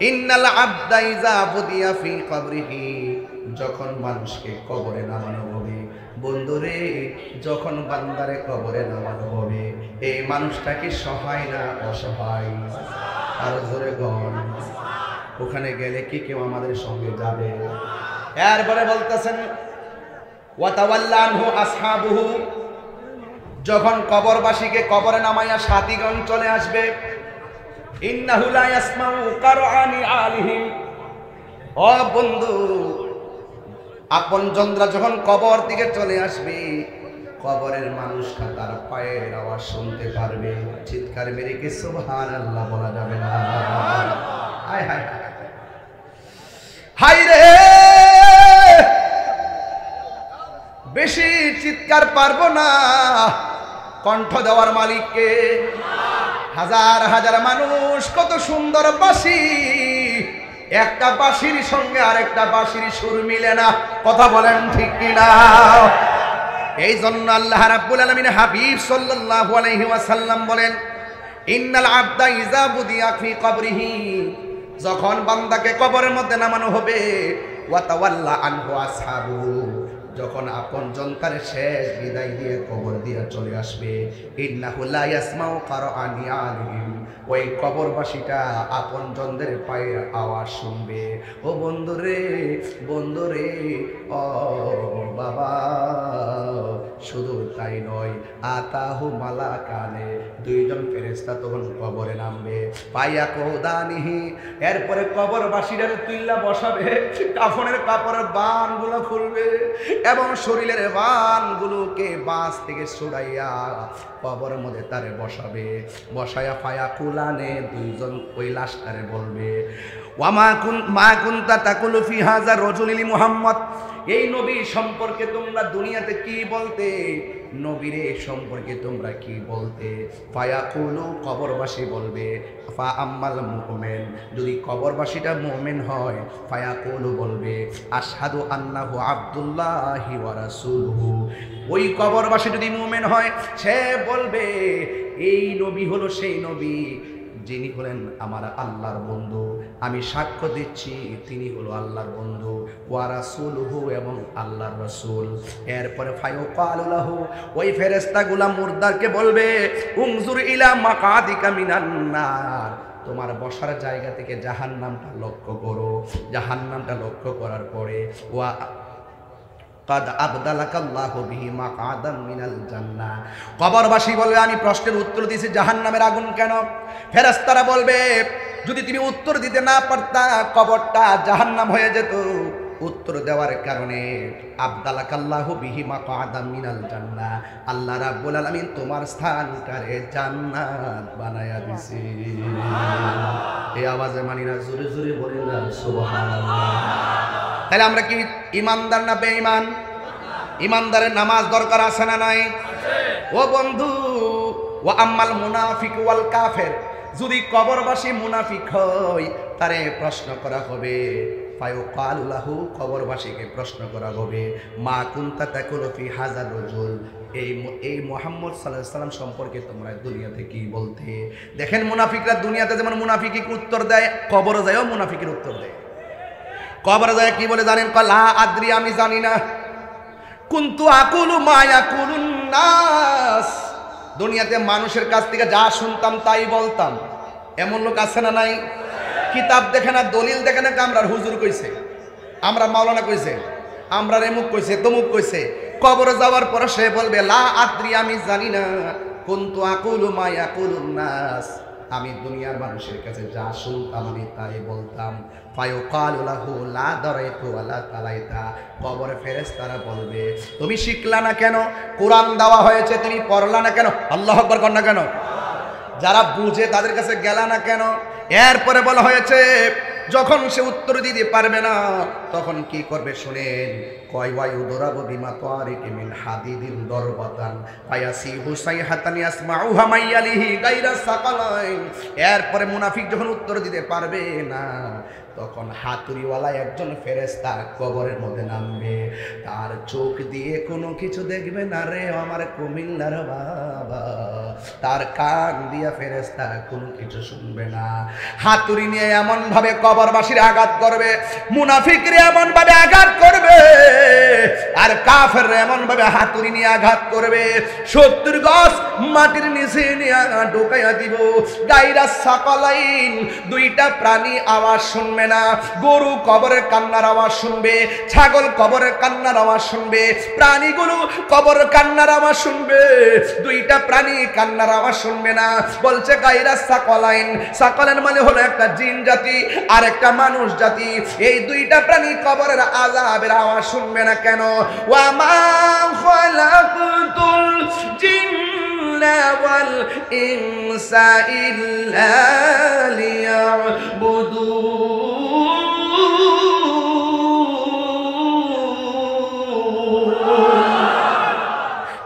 ইন্নাল আবদা ইযা বুদিয়া ফি কবরিহি, যখন মানুষকে কবরে নামানো হবে, বন্ধুরে যখন বান্দারে কবরে নামানো হবে, এই মানুষটা কি সহায় না অসহায়? আর জোরে গণ, ওখানে গেলে কি কেউ আমাদের সঙ্গে যাবে? এরপরে বলতেছেন ওয়া তাওয়াল্লা আনহু আসহাবুহু, যখন কবরবাসীকে কবরে নামাইয়া সাথীগণ চলে আসবে, ইন্নাহু লা ইয়াসমাউ কারআনি আলিহিম, ও বন্ধু আপনজনরা যখন কবর দিকে চলে আসবে, কবরের মানুষটা তার পায়ের আওয়াজ শুনতে পারবে। চিৎকার মেরে কি সুবহানাল্লাহ বলা যাবে না? হায় হায় হায় রে, বেশি চিৎকার পারবো না, কণ্ঠ দেওয়ার মালিককে। হাজার হাজার মানুষ, কত সুন্দর বাঁশি, একটা বাঁশির সঙ্গে আরেকটা বাঁশির সুর মিলে না, কথা বলেন ঠিক কিনা? এই জন্য আল্লাহ রাব্বুল আলামিন হাবিব সাল্লাল্লাহু আলাইহি ওয়াসাল্লাম বলেন, ইন্নাল আবদা ইযা বুদিয়া ফি কবরিহি, যখন বান্দাকে কবরের মধ্যে নামানো হবে, ওয়া তাওয়াল্লা আনহু আসহাবু, যখন আপনজন তার শেষ বিদায় দিয়ে কবর দিয়ে চলে আসবে, ইন্নাহু লা ইয়াসমাউ কারআনি আলিহিম, ওই কবরবাসীটা আপনজনদের পায়ের আওয়াজ শুনবে। ও বন্ধুরে, বন্ধুরে, ও বাবা, শুধু তাই নয়, আতাহু মালাকানে, দুইজন ফেরেশতা তখন কবরে নামবে, পায়া কোদানিহি, এরপরে কবরবাসীরা তুইল্লা বসাবে, কাফনের কাপড়ের বানগুলো খুলবে এবং শরীরের বানগুলোকে বাস থেকে ছড়াইয়া কবরের মধ্যে তারে বসাবে। বসায়া ফায়া কুলানে, দুইজন ওই লাশটারে বলবে, ওয়ামা কুন মা কুনতা তাকুলু ফি হাযা রাজুলি মুহাম্মদ, এই নবী সম্পর্কে তোমরা দুনিয়াতে কি বলতে? নবীরে সম্পর্কে তোমরা কি বলতে? ফায়াকুলু, কবরবাসী বলবে, ফা আম্মাল মুমিন, যদি কবরবাসীটা মুমিন হয়, ফায়াকুলু বলবে, আশহাদু আন্নাহু আব্দুল্লাহি ওয়া রাসূলুহু, ওই কবরবাসী যদি মুমিন হয়, সে বলবে এই নবী হলো সেই নবী যিনি হলেন আমার আল্লাহর বন্ধু, আমি সাক্ষ্য দিচ্ছি তিনি হলো আল্লাহর বন্ধু, ওয়া রাসূলুহু, এবং আল্লাহর রাসূল। এরপরে ফায়ুকালু লাহু, ওই ফেরেশতাগুলা মুর্দাকে বলবে, উনজুর ইলা মাকাদিকা মিনান নার, তোমার বসার জায়গা থেকে জাহান্নামটা লক্ষ্য করো। জাহান্নামটা লক্ষ্য করার পরে ওয়া কাদ আবদালাকাল্লাহু বিহি মাকআদাম মিনাল জান্নাহ, কবরবাসী বলবে, আমি প্রশ্নের উত্তর দিয়েছি জাহান্নামের আগুন কেন? ফেরেশতারা বলবে, যদি তুমি উত্তর দিতে না পারতা, কবরটা জাহান্নাম হয়ে যেত। উত্তর দেওয়ার কারণে আবদালাকাল্লাহু বিহি মাকআদাম মিনাল জান্নাহ, আল্লাহ রাব্বুল আলামিন তোমার স্থানটারে জান্নাত বানায়া দিছে। এই আওয়াজে মানি না, জোরে জোরে বলি না সুবহানাল্লাহ। তাহলে আমরা কি ইমানদার না বেঈমান? ইমানদারের নামাজ দরকার আছে না নাই? ও বন্ধু, ওয়া আম্মাল মুনাফিক ওয়াল কাফের, যদি কবরবাসী মুনাফিক হয়, তারে প্রশ্ন করা হবে, ফায়ুকালু লাহু, কবরবাসীকে প্রশ্ন করা হবে, মা কুনতা তাকুলু ফি হাযা রাজুল, এই মুহাম্মদ সাল্লাল্লাহু আলাইহি সাল্লাম সম্পর্কে তোমরা দুনিয়াতে কি বলতে? দেখেন, মুনাফিকরা দুনিয়াতে যেমন মুনাফিকি উত্তর দেয়, কবরে যায়ও মুনাফিকের উত্তর দেয়। কবরে যায় কি বলে জানেন? লা আদ্রি, আমি জানি না। কুনতু আকুলু মা ইয়াকুলুন নাস, দুনিয়াতে মানুষের কাছ থেকে যা শুনতাম তাই বলতাম। এমন লোক আছে না নাই? কিতাব দেখে না, দলিল দেখে না, আমরার হুজুর কইছে, আমরা মাওলানা কইছে, আমরা রেমুক কইছে, তমুক কইছে। কবরে যাওয়ার পর সে বলবে লা আদ্রি, আমি জানি না। কুনতু আকুলু মা ইয়াকুলুন নাস, আমি দুনিয়ার মানুষের কাছে যা শুনতাম আমি তাই বলতাম। ফায়ুকালু লাহু লা দারাইতু ওয়ালা তালাইতা, কবরে ফেরেশতারা বলবে তুমি শিখলা না কেন? কোরআন দেওয়া হয়েছে তুমি পড়লা না কেন? আল্লাহু আকবার কর না কেন? যারা বুঝে তাদের কাছে গেলা না কেন? এরপরে বলা হয়েছে যখন সে উত্তর দিতে পারবে না তখন কি করবে শুনেন। কয় ওয়ায়ুদরাবু বিমা তারিকি মিন হাদিদিন দরবাতান ফায়াসিহু সাইহাতান ইয়াসমাউহা মাইয়ালিহি গায়রা সাকালাইন। এরপরে মুনাফিক যখন উত্তর দিতে পারবে না তখন হাতুড়িওয়ালা একজন ফেরেশতা কবরের মধ্যে নামবে। তার চোখ দিয়ে কোনো কিছু দেখবে না রে আমার কুমিল্লার বাবা, তার কান দিয়া ফেরেশতা কোনো কিছু শুনবে না। হাতুড়ি নিয়ে এমন ভাবে কবরবাসীর আঘাত করবে, মুনাফিকরে এমন ভাবে আঘাত করবে, আর কাফেররা এমন ভাবে হাতুড়ি নিয়ে আঘাত করবে 70 গজ মাটির নিচে নিয়ে ঢুকাইয়া দিব। গায়রা সাকালাইন, দুইটা প্রাণী আওয়াজ শুনবে না। গরু কবরের কান্নার আওয়াজ শুনবে, ছাগল কবরের কান্নার আওয়াজ শুনবে, প্রাণীগুলো কবরের কান্নার আওয়াজ শুনবে, দুইটা প্রাণী কান্নার আওয়াজ শুনবে না। বলছে গায়রা সাকালাইন, সাকালাইন মানে হলো একটা জিন জাতি আর একটা মানুষ জাতি। এই দুইটা প্রাণী কবরের আযাবের আওয়াজ শুনবে না কেন? ওয়া মা খালাকতুল জিন্না ওয়াল ইনসা ইল্লা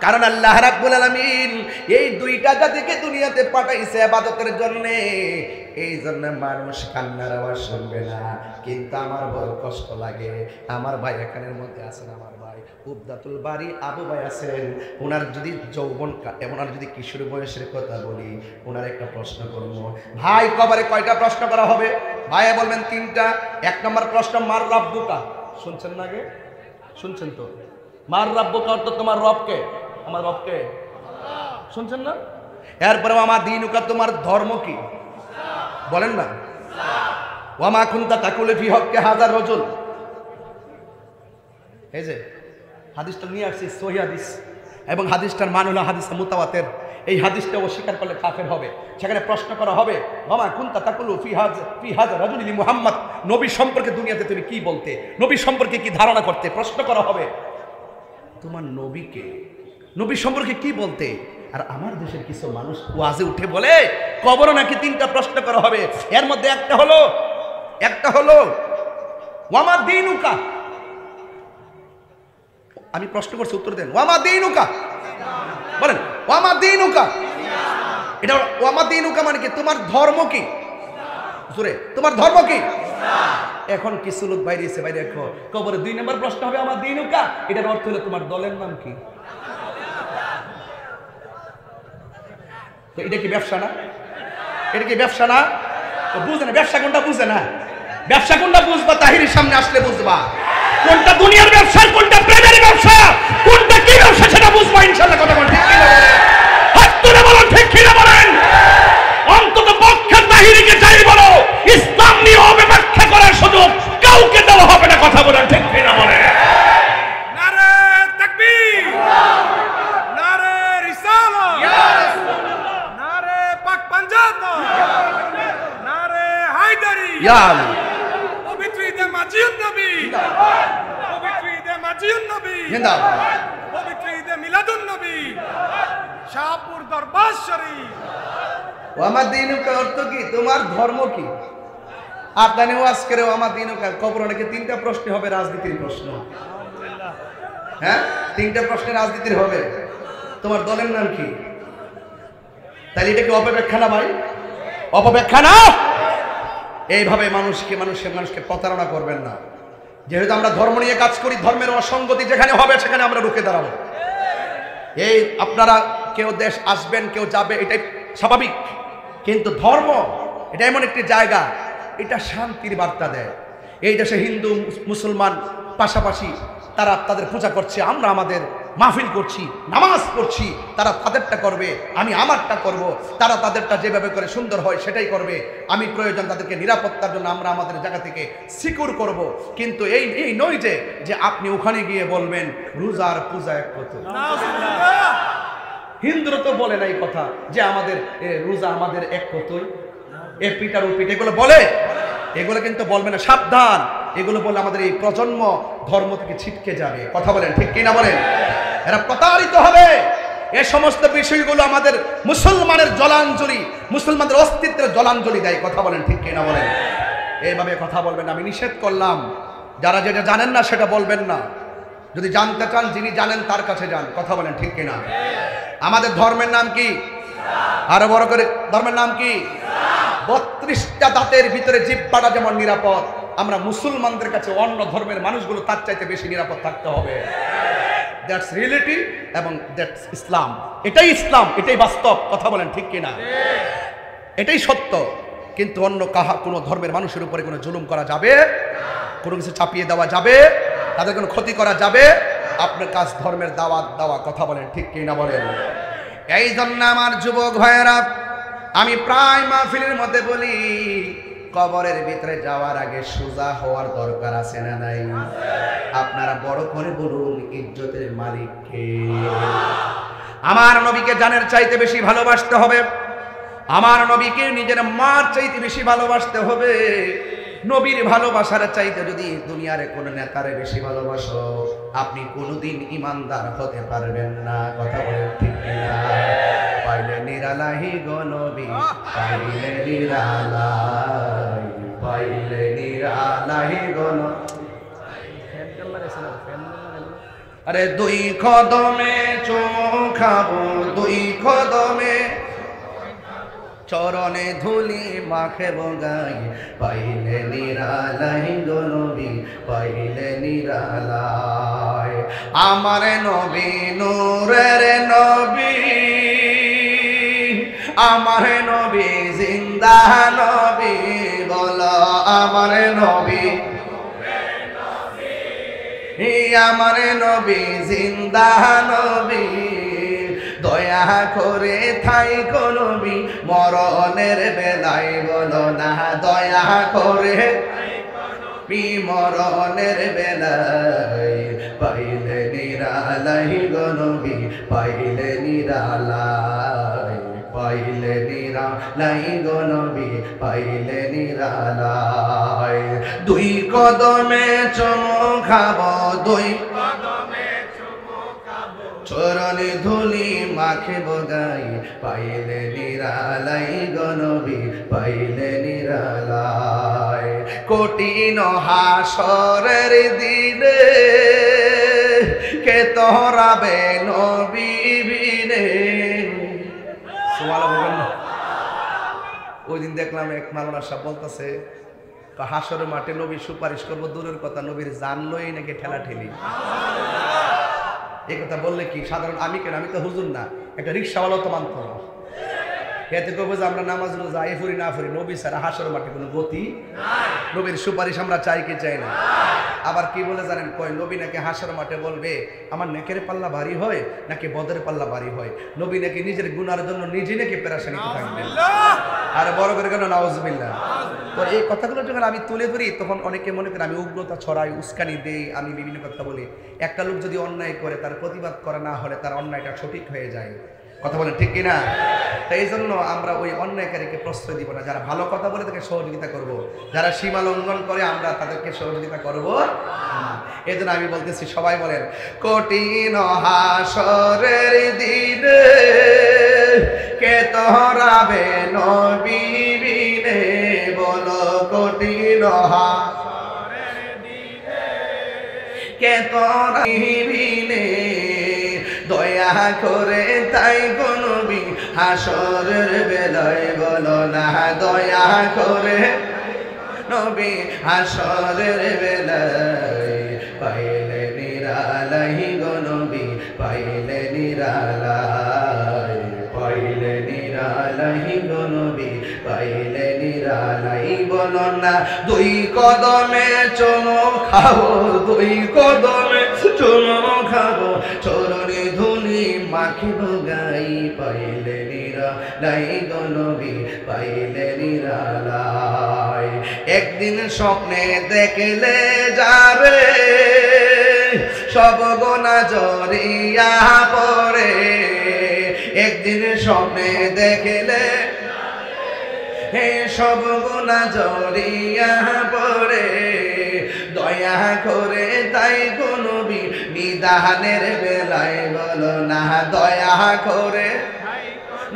কারণ আল্লাহ রাব্বুল আলামিন এই দুইটা জাতিকে দুনিয়াতে পাঠাইছে ইবাদতের জন্য। এই জন্য মানুষ কান্নার আওয়াজ শুনবে না। কিন্তু আমার বড় কষ্ট লাগে, আমার ভাই এখানের মধ্যে আছেন, আমার ভাই উবদাতুল বাড়ি আবু ভাই আছেন, ওনার যদি যৌবন ওনার যদি কিশোর বয়সের কথা বলি, ওনার একটা প্রশ্ন করবো। ভাই কবরে কয়টা প্রশ্ন করা হবে? ভাই বলবেন 3টা। 1 নম্বর প্রশ্ন মার রাব্বুকা, শুনছেন না আগে? শুনছেন তো? মার রাব্বুকা অর্থ তোমার রবকে, আমার রবকে, শুনছেন না? এরপরে আমার দিনুকা, তোমার ধর্ম কি? বলেন না। ওয়ামা কুনতা তাকুলু ফি হক্কি হাযার রাজুল, এই যে হাদিসটা নিয়ে আসছি সহিহ হাদিস, এবং হাদিসটার মান হলো হাদিসটা মুতাওয়াতির। এই হাদিসটা অস্বীকার করলে কাফের হবে। সেখানে প্রশ্ন করা হবে ওয়ামা কুনতা তাকুলু ফি হাযার রাজুল লি মুহাম্মদ, নবী সম্পর্কে দুনিয়াতে তুমি কি বলতে, নবী সম্পর্কে কি ধারণা করতে? প্রশ্ন করা হবে তোমার নবীকে, নবী সম্পর্কে কি বলতে? আর আমার দেশের কিছু মানুষ ওয়াজে উঠে বলে কবর নাকি 3টা প্রশ্ন করা হবে। এর মধ্যে একটা হলো ওয়ামা দীনুকা। আমি প্রশ্ন করছি, উত্তর দেন। ওয়ামা দীনুকা, বলেন ওয়ামা দীনুকা। এটা ওয়ামা দীনুকা মানে কি? তোমার ধর্ম কি? জোরে, তোমার ধর্ম কি? এখন কিছু লোক বাইরে এসে বাইরে দেখো কবরে 2 নম্বর প্রশ্ন হবে আমার দীনুকা। এটার অর্থ হলো তোমার দলের নাম কি? তো এটা কি ব্যবসা না? এটা কি ব্যবসা না? তো বুঝে না ব্যবসা কোনটা, বুঝে না ব্যবসা কোনটা বুঝবা তাহিরের সামনে আসলে বুঝবা কোনটা দুনিয়ার ব্যবসা, কোনটা প্রেমের ব্যবসা, কোনটা কি ব্যবসা সেটা বুঝবা ইনশাআল্লাহ। কথা বলেন ঠিক কি না? হাত তুলে বলেন ঠিক কি না বলেন। অন্তত পক্ষে তাহিরকে চাই বলো, ইসলাম নিয়ে হবে ব্যাখ্যা করার সুযোগ কাউকে দেওয়া হবে না। কথা বলেন ঠিক কি না বলেন। নারে তাকবীর, নারে রিসালাত, ইয়া রাসূলুল্লাহ, নারে পাক পাঞ্জাব, নারে হায়দারি, ইয়া আলী। পবিত্র ঈদে মাজিউন নবী জিন্দাবাদ, পবিত্র ঈদে মাজিউন নবী জিন্দাবাদ, পবিত্র ঈদে মিলাদুন নবী জিন্দাবাদ, শাহপুর দরবার শরীফ। ওয়ামা দীনুকা অর্থ কি? তোমার ধর্ম কি? আপনারা ওয়াজ করে ওয়ামা দীনুকা, কবর নাকি 3টা প্রশ্ন হবে, রাজনীতির প্রশ্ন। হ্যাঁ, 3টা প্রশ্ন রাজনীতির হবে। তোমার দলের নাম কি? তাহলে এটা কি অপব্যাখ্যা না ভাই? অপব্যাখ্যা না? এইভাবে মানুষকে প্রতারণা করবেন না। যেহেতু আমরা ধর্ম নিয়ে কাজ করি, ধর্মের অসঙ্গতি যেখানে হবে সেখানে আমরা রুখে দাঁড়াবো। এই আপনারা কেউ দেশ আসবেন, কেউ যাবে, এটাই স্বাভাবিক। কিন্তু ধর্ম এটা এমন একটি জায়গা, এটা শান্তির বার্তা দেয়। এই দেশে হিন্দু মুসলমান পাশাপাশি তারা তাদের পূজা করছে, আমরা আমাদের মাহফিল করছি, নামাজ পড়ছি, তারা তাদেরটা করবে, আমি আমারটা করব। তারা তাদেরটা যেভাবে করে সুন্দর হয় সেটাই করবে। আমি প্রয়োজন তাদেরকে নিরাপত্তার জন্য আমরা আমাদের জায়গা থেকে সিকিউর করব। কিন্তু এই নয় যে আপনি ওখানে গিয়ে বলবেন রোজার পূজা এক কত। হিন্দুরা তো বলে না এই কথা যে আমাদের রোজা আমাদের এক কতই এ পিটার ও পিঠ, এগুলো বলে? এগুলো কিন্তু বলবে না, সাবধান। এগুলো বললে আমাদের এই প্রজন্ম ধর্ম থেকে ছিটকে যাবে। কথা বলেন, ঠিক কিনা বলেন? এরা প্রতারিত হবে। এ সমস্ত বিষয়গুলো আমাদের মুসলমানের জলাঞ্জলি, মুসলমানদের অস্তিত্বের জলাঞ্জলি দেয়। কথা বলেন, ঠিক কিনা বলেন? এইভাবে কথা বলবেন। আমি নিষেধ করলাম, যারা যেটা জানেন না সেটা বলবেন না। যদি জানতে চান, যিনি জানেন তার কাছে যান। কথা বলেন, ঠিক কিনা? আমাদের ধর্মের নাম কি? আরো বড় করে, ধর্মের নাম কি? 32টা দাঁতের ভিতরে জিহ্বাটা যেমন নিরাপদ, আমরা মুসলমানদের কাছে অন্য ধর্মের মানুষগুলো তার চাইতে বেশি নিরাপদ থাকতে হবে। দ্যাটস রিয়েলিটি এবং দ্যাটস ইসলাম। এটাই ইসলাম, এটাই বাস্তব। কথা বলেন, ঠিক কিনা? এটাই সত্য। কিন্তু অন্য কোনো ধর্মের মানুষের উপরে কোনো জুলুম করা যাবে, কোনো কিছু চাপিয়ে দেওয়া যাবে, তাদের কোনো ক্ষতি করা যাবে? আপনার কাজ ধর্মের দাওয়াত দেওয়া। কথা বলেন, ঠিক কিনা বলেন? এই জন্য আমার যুবক ভাইয়েরা, আমি প্রায় মাহফিলের মধ্যে বলি, কবরের ভিতরে যাওয়ার আগে সোজা হওয়ার দরকার আছে না নাই? আপনারা বড় করে বলুন, ইজ্জতের মালিক কে? আমার নবীকে জানের চাইতে বেশি ভালোবাসতে হবে। আমার নবীকে নিজের মার চাইতে বেশি ভালোবাসতে হবে। নবীর ভালোবাসার চাইতে যদি দুনিয়ার কোন নেতারে বেশি ভালোবাসো, আপনি কোনোদিন ইমানদার হতে পারবেন না। কথা বলেন, ঠিক কিনা? পাইলে নিরালাহি গো নবী, পাইলে নিরালাই, পাইলে নিরালাহি গো নবী। আরে দুই কদমে চুমু খাবো, দুই কদমে চরণে ধুলি মাখেব গাই, পাইলে নিরালাই গো নবী, পাইলে নিরালাই। আমার নবী নূরের নবী, আমার নবী জিন্দা নবী, বলো আমার নবী, আমার নবী জিন্দা নবী। দয়া করে থাইকো নবী মরণের বেলায়, বলো না দয়া করে মরণের বেলায়, পাইলে নিরালাই গো নবী, পাইলে নিরালাই, পাইলে নিরালাই গো নবী, পাইলে নিরালাই। দুই কদমে চুমু খাবো, দুই চরণে ধুলি মাখিব গাই, পাইলে নিরালাই গো নবী, পাইলে নিরালাই। কঠিন হাসরের দিনে কে তোরাবে নবী বিনে। ওই দিন দেখলাম এক মাওলানা সাহেব বলতেছে, হাসরের মাঠে নবী সুপারিশ করবো দূরের কথা, নবীর জান লই নাকি ঠেলা ঠেলি। এই কথা বললে কি সাধারণ, আমি কেন, আমি তো হুজুর না, একটা রিক্সাওয়ালাও তো মানতো না। এতে করবো যে আমরা নামাজ রোজা এই ফুরি না ফুরি, নবী ছাড়া হাসরের মাঠে কোনো গতি, নবীর সুপারিশ আমরা চাই কি চাই না? আবার কি বলে জানেন, কয় নবী নাকি হাসরের মাঠে বলবে আমার নেকের পাল্লা ভারী হয় নাকি বদের পাল্লা ভারী হয়, নবী নাকি নিজের গুনার জন্য নিজে নাকি পেরেশানিতে থাকবে। আর বড় করে কেন নাউজুবিল্লাহ। তো এই কথাগুলো যখন আমি তুলে ধরি, তখন অনেকে মনে করে আমি উগ্রতা ছড়াই, উস্কানি দেই, আমি বিভিন্ন কথা বলি। একটা লোক যদি অন্যায় করে, তার প্রতিবাদ করা না হলে তার অন্যায়টা সঠিক হয়ে যায়। কথা বলেন, ঠিক কিনা? তাই এই জন্য আমরা ওই অন্যায়কারীকে প্রশ্রয় দিব না। যারা ভালো কথা বলে তাকে সহযোগিতা করব, যারা সীমা লঙ্ঘন করে আমরা তাদেরকে সহযোগিতা করব। এই জন্য আমি বলতেছি, সবাই বলেন, কঠিন হাসরের দিনে কে তোরাবে নবী বিনে, বলো কঠিন হাসরের দিনে কে তোরাবে বিনে। দয়া করে তাই গো নবী হাসরের বেলায়, বলো না দয়া করে নবী হাসরের বেলায়, পাইলে নিরালাই গো নবী, পাইলে নিরালাই, পাইলে নিরালাই গো নবী, পাইলে নিরালাই। বলো না দুই কদমে চুমু খাবো, দুই কদমে চুমু খাবো, চরণে ধুলি মাখিব গাই, পাইলে নিরালাই গো নবী, পাইলে নিরালাই। একদিন স্বপ্নে দেখলে যাবে সব গোনা জড়িয়া পড়ে, একদিন স্বপ্নে দেখলে হে সব গুনাহ ঝরিয়া পড়ে, দয়া করে তাই গো নবী নিদানের বেলায় বলো না, দয়া করে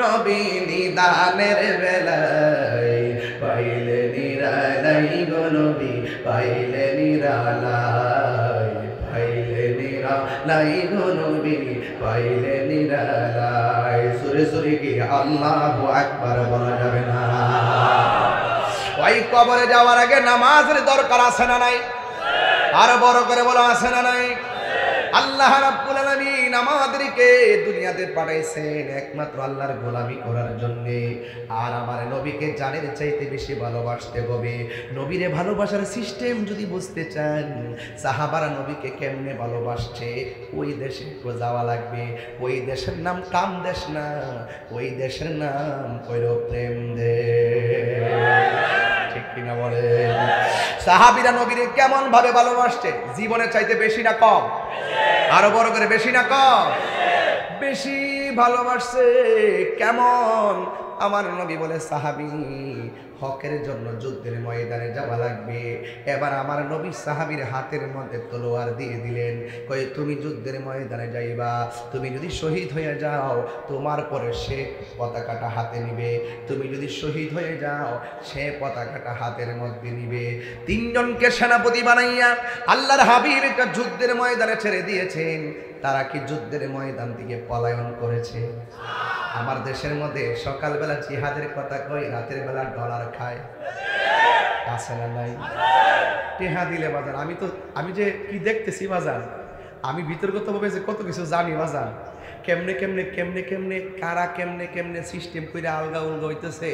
নবী নিদানের বেলায় পাইলে নিরালাই গো নবী, পাইলে নিরালাই, পাইলে নিরালাই গো নবী, পাইলে নিরালাই। সুরে সুরে কি আল্লাহু আকবার বলা যাবে না? ওই কবরে যাওয়ার আগে নামাজের দরকার আছে না নাই? আর বড় করে বলা আছে না নাই? আল্লাহ রাব্বুল আলামিন আমাদেরকে দুনিয়াতে পাঠাইছেন একমাত্র আল্লাহর গোলামি করার জন্য। আর আমার নবীকে জানের চাইতে বেশি ভালোবাসতে হবে। নবীরে ভালোবাসার সিস্টেম যদি বুঝতে চান, সাহাবারা নবীকে কেমনে ভালোবাসছে ওই দেশে যাওয়া লাগবে। ওই দেশের নাম কাম দেশ না, ওই দেশের নাম কইল প্রেম দেশ। ঠিক কিনা বলেন? সাহাবীরা নবীরে কেমন ভাবে ভালোবাসছে? জীবনের চাইতে বেশি না কম? আরো বড় করে বেশি না কম? বেশি ভালোবাসছে। কেমন? আমার নবী বলে সাহাবী হকের জন্য যুদ্ধের ময়দানে যাওয়া লাগবে। এবার আমার নবী সাহাবীর হাতের মধ্যে তলোয়ার দিয়ে দিলেন, কই তুমি যুদ্ধের ময়দানে যাইবা, তুমি যদি শহীদ হয়ে যাও তোমার পরে সে পতাকাটা হাতে নিবে, তুমি যদি শহীদ হয়ে যাও সে পতাকাটা হাতের মধ্যে নিবে। তিনজনকে সেনাপতি বানাইয়া আল্লাহর হাবিব একটা যুদ্ধের ময়দানে ছেড়ে দিয়েছেন। তারা কি যুদ্ধের ময়দান থেকে পলায়ন করেছে? আমার দেশের মধ্যে সকালবেলা জিহাদের কথা কই, রাতের বেলা ডলার খায়, আছে না নাই? টেহা দিলে বাজান। আমি যে কি দেখতেছি বাজান, আমি বিতর্কতভাবে যে কত কিছু জানি বাজান, কেমনে কেমনে কেমনে কেমনে কারা কেমনে কেমনে সিস্টেম করে আলগা উলগা হইতেছে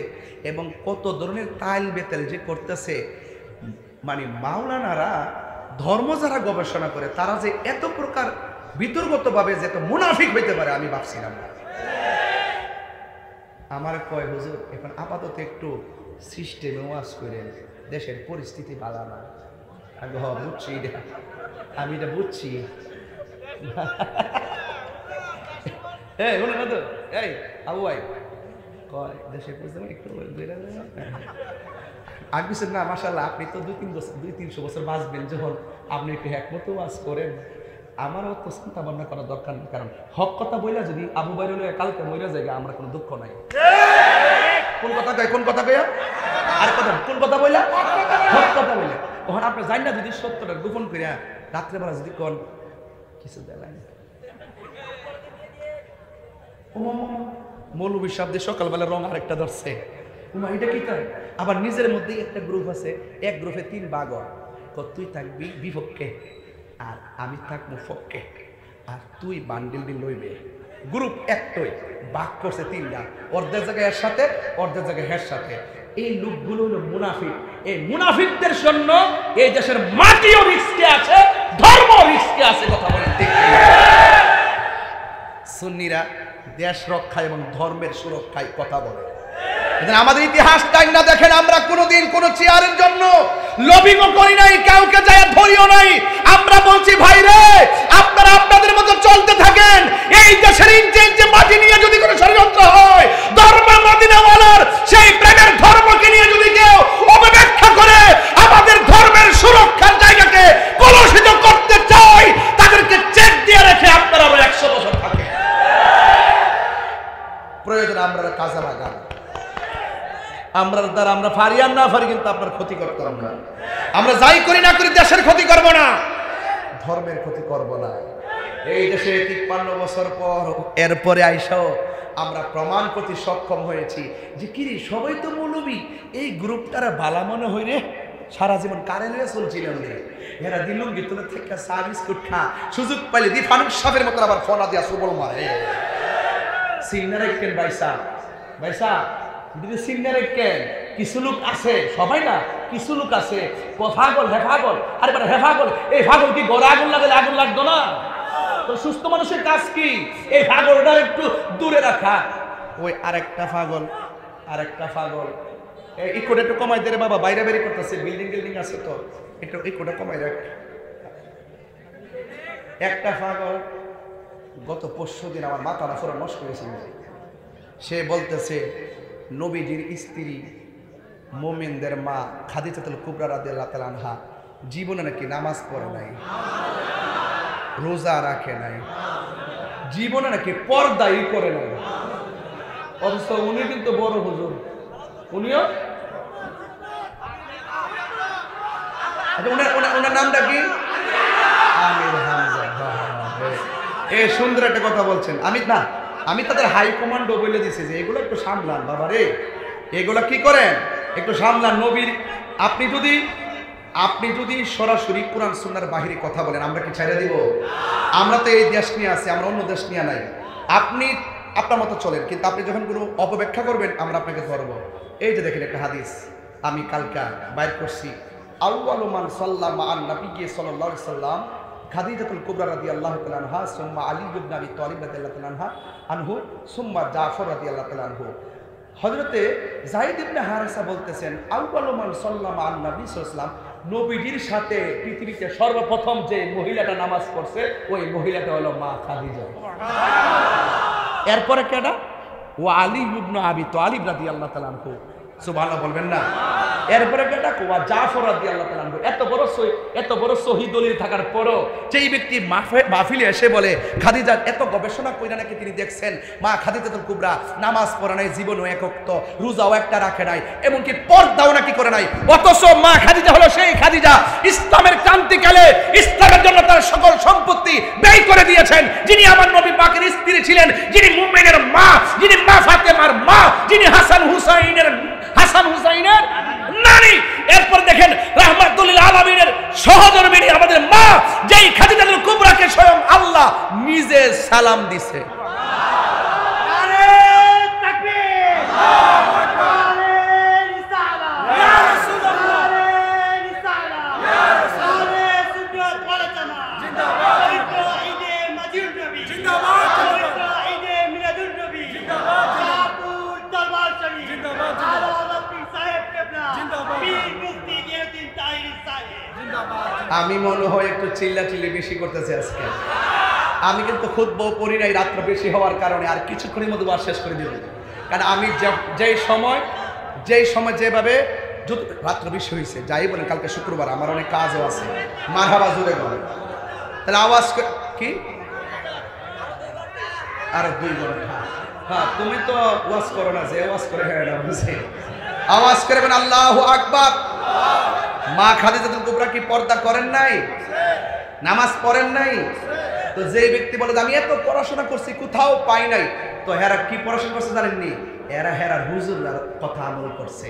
এবং কত ধরনের তাইল বেতাল যে করতেছে। মানে মাওলানারা ধর্ম যারা গবেষণা করে তারা যে এত প্রকার বিতর্কতভাবে যে এত মুনাফিক হইতে পারে আমি ভাবছিলাম না। আমার কয় হুজুর এখন আপাতত একটু সিস্টেমে ওয়াজ করেন, দেশের পরিস্থিতি ভালো না। আমি বুঝছি, আমি এটা বুঝছি। এই বলে না তো, এই আবু ভাই কয় দেশের পরিস্থিতি একটু আমি বলছি না মাশাআল্লাহ আপনি তো 200-300 বছর বাঁচবেন, যখন আপনি একটু একমত ওয়াজ করেন আমারও তো চিন্তা ভাবনা করার দরকার নেই। কারণ হক কথা বইলা যদি আবু বাইর কালকে মইরা যায় আমরা কোনো দুঃখ নাই। কোন কথা কয়? কোন কথা কইয়া? আর কথা কোন কথা বইলা? হক কথা বইলা। তখন আপনি জান না যদি সত্যটা গোপন করিয়া রাত্রেবেলা যদি কোন কিছু দেয় মৌলবী শব্দে সকালবেলা রং আরেকটা ধরছে, এটা কি তাই? আবার নিজের মধ্যেই একটা গ্রুপ আছে, এক গ্রুপে 3 ভাগ হয়। তুই থাকবি বিপক্ষে আর আমি থাকবো পক্ষে, আর তুই বান্ডিল দিন লইবে। গ্রুপ একটাই, ভাগ করছে 3টা, অর্ধেক জায়গায় এর সাথে অর্ধেক জায়গায় হের সাথে। এই লোকগুলো হলো মুনাফিক। এই মুনাফিকদের জন্য এই দেশের মাটিও রিস্কে আছে, ধর্ম রিস্কে আছে। কথা বলেন ঠিক? সুন্নিরা দেশ রক্ষা এবং ধর্মের সুরক্ষায় কথা বলে। আমাদের ইতিহাসটাই না দেখেন, আমরা কোনোদিন কোন চেয়ারের জন্য লবিংও করি নাই, কাউকে যায় ধরিও নাই। আমরা বলছি ভাই রে আপনারা আপনাদের মতো চলতে থাকেন। এই দেশের ইঞ্চে ইঞ্চে মাটি নিয়ে যদি কোনো ষড়যন্ত্র হয়, ধর্ম মদিনাওয়ালার সেই প্রেমের ধর্মকে নিয়ে যদি কেউ অপব্যাখ্যা করে আমাদের ধর্মের সুরক্ষার জায়গাকে কলুষিত করতে চায়, তাদেরকে চেক দিয়ে রেখে আপনারা 100 বছর থাকে। প্রয়োজন আমরা কাজে লাগান। আমরা দ্বারা আমরা পারি আর না পারি কিন্তু আপনার ক্ষতি করতাম না। আমরা যাই করি না করি দেশের ক্ষতি করব না, ধর্মের ক্ষতি করব না। এই দেশে 53 বছর পর এরপরে আইসাও আমরা প্রমাণ করতে সক্ষম হয়েছি যে কিরে সবাই তো মৌলবী, এই গ্রুপটারা ভালো মনে হয় রে, সারা জীবন কারেন্টে চলছিলেন রে, এরা দিলুম ভিতরে থেকে চা বিস্কুট খা, সুযোগ পাইলে দি ফানুক সাহেবের মতো আবার ফোনা দিয়া সুবল মারে। সিগনারে কেন ভাইসা ভাইসা সিগনারে কেন? কিছু লোক আছে, সবাই না, কিছু লোক আছে পাগল, হেফাগল। আরে মানে হেফাগল, এই পাগল কি গড়ে আগুন লাগালে আগুন লাগতো না? তো সুস্থ মানুষের কাজ কি? এই পাগলটা একটু দূরে রাখা। ওই আরেকটা পাগল, আরেকটা পাগল, এই কোটা একটু কমাই দে রে বাবা, বাইরে বেরি করতেছে, বিল্ডিং টিল্ডিং আছে তো, একটু এই কোটা কমাই রাখ। একটা পাগল গত 5 দিন আমার মাথাটা পুরো নষ্ট হয়েছিল। সে বলতেছে নবীজির স্ত্রী মুমিনদের মা খাদিজাতুল কুবরা রাদিয়াল্লাহু তাআলা আনহা জীবনে নাকি নামাজ পড়ে নাই, রোজা রাখে নাই, জীবনে নাকি পর্দাই করে নাই। অথচ উনি কিন্তু বড় হুজুর, উনিও ওনার নামটা কি? আমির হামজা। এ সুন্দর একটা কথা বলছেন। আমি তাদের হাই কমান্ডও বলে দিছি যে এগুলো একটু সামলান বাবা রে, এগুলো কি করেন একটু সামলান। নবীর আপনি যদি সরাসরি কোরআন সুন্নাহর বাহিরে কথা বলেন, আমরা কি ছেড়ে দিব? আমরা তো এই দেশ নিয়ে আছি, আমরা অন্য দেশ নিয়ে নাই। আপনি আপনার মতো চলেন, কিন্তু আপনি যখন কোনো অপব্যাখ্যা করবেন আমরা আপনাকে ধরব। এই যে দেখেন একটা হাদিস আমি কালকা বাইর করছি, আউয়ালু মান সাল্লামা আন নবী সাল্লাল্লাহু আলাইহি সাল্লাম খাদিজাতুল কুবরা রাদিয়াল্লাহু তাআলা আনহা, সুম্মা আলী ইবনে আবি তালিব রাদিয়াল্লাহু তাআলা আনহু, সুম্মা জাফর রাদিয়াল্লাহু তাআলা আনহু। হযরতে যায়েদ ইবনে হারেসা বলতেছেন, আউয়ালু মান সাল্লামা আন নবী সাল্লাল্লাহু আলাইহি সাল্লাম, নবীজির সাথে পৃথিবীতে সর্বপ্রথম যে মহিলাটা নামাজ পড়ছে ওই মহিলাটা হলো মা খাদিজা। এরপরে কেডা? ও আলী ইবনে আবি তালিব রাদিয়াল্লাহু তাআলা আনহু। সুবহানাল্লাহ বলবেন না? এরপরে কেডা? ওয়া জাফর রাদিয়াল্লাহু তাআলা আনহু। এত বড় শহীদ দলিল থাকার পরও যেই ব্যক্তি মাহফিলে এসে বলে খাদিজা, এত গবেষণা কইরা নাকি তিনি দেখছেন মা খাদিজাতুল কুবরা নামাজ পড়ে নাই, জীবনও এক ওয়াক্ত, রোজাও একটা রাখে নাই, এমনকি পর্দাও নাকি করে নাই, অথচ মা খাদিজা হলো সেই খাদিজা ইসলামের ক্রান্তিকালে ইসলামের জন্য তার সকল সম্পত্তি ব্যয় করে দিয়েছেন, যিনি আমার নবী পাকের স্ত্রী ছিলেন, যিনি মুমিনের মা, যিনি মা ফাতেমার মা, যিনি হাসান হুসাইনের নানি। এরপর দেখেন রাহমাতুল লিল আলামিনের সহধর্মিণী আমাদের মা, যেই খাদিজাতুল কুবরাকে স্বয়ং আল্লাহ নিজে সালাম দিছে। নারে তাকবীর, আল্লাহু আকবার, ইয়া রাসূলুল্লাহ, ইয়া রাসূলুল্লাহ, সুন্নাত ওয়াল জামাত জিন্দাবাদ, ঈদে মাজিদ নবী জিন্দাবাদ, ঈদে মিলাদুন নবী জিন্দাবাদ, শাহপুর দরবার শরীফ জিন্দাবাদ, আলা পীর সাহেব কেবলা জিন্দাবাদ, পীর মুফতি জিয়াউদ্দিন তাহিরি সাহেব জিন্দাবাদ। আমি মনে হয় একটু চিল্লাচিল্লি বেশি করতেছে আজকে। আমি কিন্তু খুতবা পড়ি নাই রাত্র বেশি হওয়ার কারণে, আর কিছুক্ষণের মধ্যে আর শেষ করে দেব। কারণ আমি যেই সময় যেভাবে রাত্র বেশি হয়েছে, যাই বলেন কালকে শুক্রবার, আমার অনেক কাজও আছে। মারহাবা জোরে বলেন। তাহলে আওয়াজ কি? আর 2 ঘন্টা। হ্যাঁ, তুমি তো ওয়াজ করো না, যে ওয়াজ করে হ্যাঁ না বুঝে আওয়াজ করে বলেন আল্লাহু আকবার। মা খাদিজাতুল কুবরা কি পর্দা করেন নাই? নামাজ পড়েন নাই? তো যে ব্যক্তি বলে আমি এত পড়াশোনা করছি কোথাও পাই নাই, তো হেরা কি পড়াশোনা করছে জানেননি? হেরা হুজুরের কথা আমল করছে।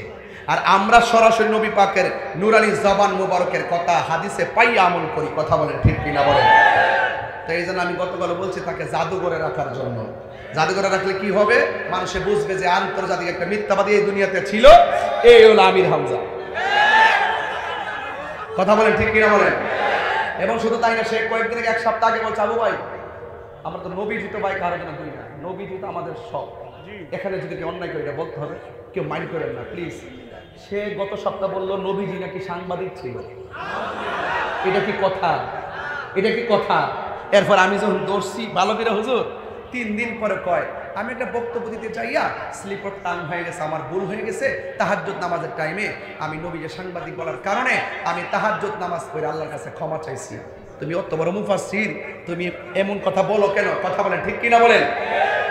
আর আমরা সরাসরি নবী পাকের নুরানি জবান মুবারকের কথা হাদিসে পাই আমল করি। কথা বলেন ঠিক কিনা বলেন? তো এই জন্য আমি গতকাল বলছি তাকে জাদুঘরে রাখার জন্য। জাদুঘরে রাখলে কি হবে? মানুষে বুঝবে যে আন্তর্জাতিক একটা মিথ্যাবাদী এই দুনিয়াতে ছিল, এই হলো আমির হামজা। কথা বলেন ঠিক কিনা বলেন? এবং শুধু তাই না, সে কয়েকদিন আগে, 1 সপ্তাহ আগে বলছে, আবু ভাই আমরা তো নবীজি তো ভাই কারো জন্য দুই না, নবীজি তো আমাদের সব, এখানে যদি কেউ অন্যায় করে এটা বলতে হবে, কেউ মাইন্ড করেন না প্লিজ। সে গত সপ্তাহ বললো নবীজি নাকি সাংবাদিক ছিল। এটা কি কথা? এটা কি কথা? এরপর আমি যখন দর্শি ভালো করে হুজুর, 3 দিন পরে কয় আমি একটা বক্তব্য দিতে চাইয়া স্লিপার টাং হয়ে গেছে, আমার ভুল হয়ে গেছে, তাহাজ্জুদ নামাজের টাইমে আমি নবীকে সাংবাদিক বলার কারণে আমি তাহাজ্জুদ নামাজ পড়ে আল্লাহর কাছে ক্ষমা চাইছি। তুমি অত বড় মুফাসসির, তুমি এমন কথা বলো কেন? কথা বলেন ঠিক কিনা বলেন?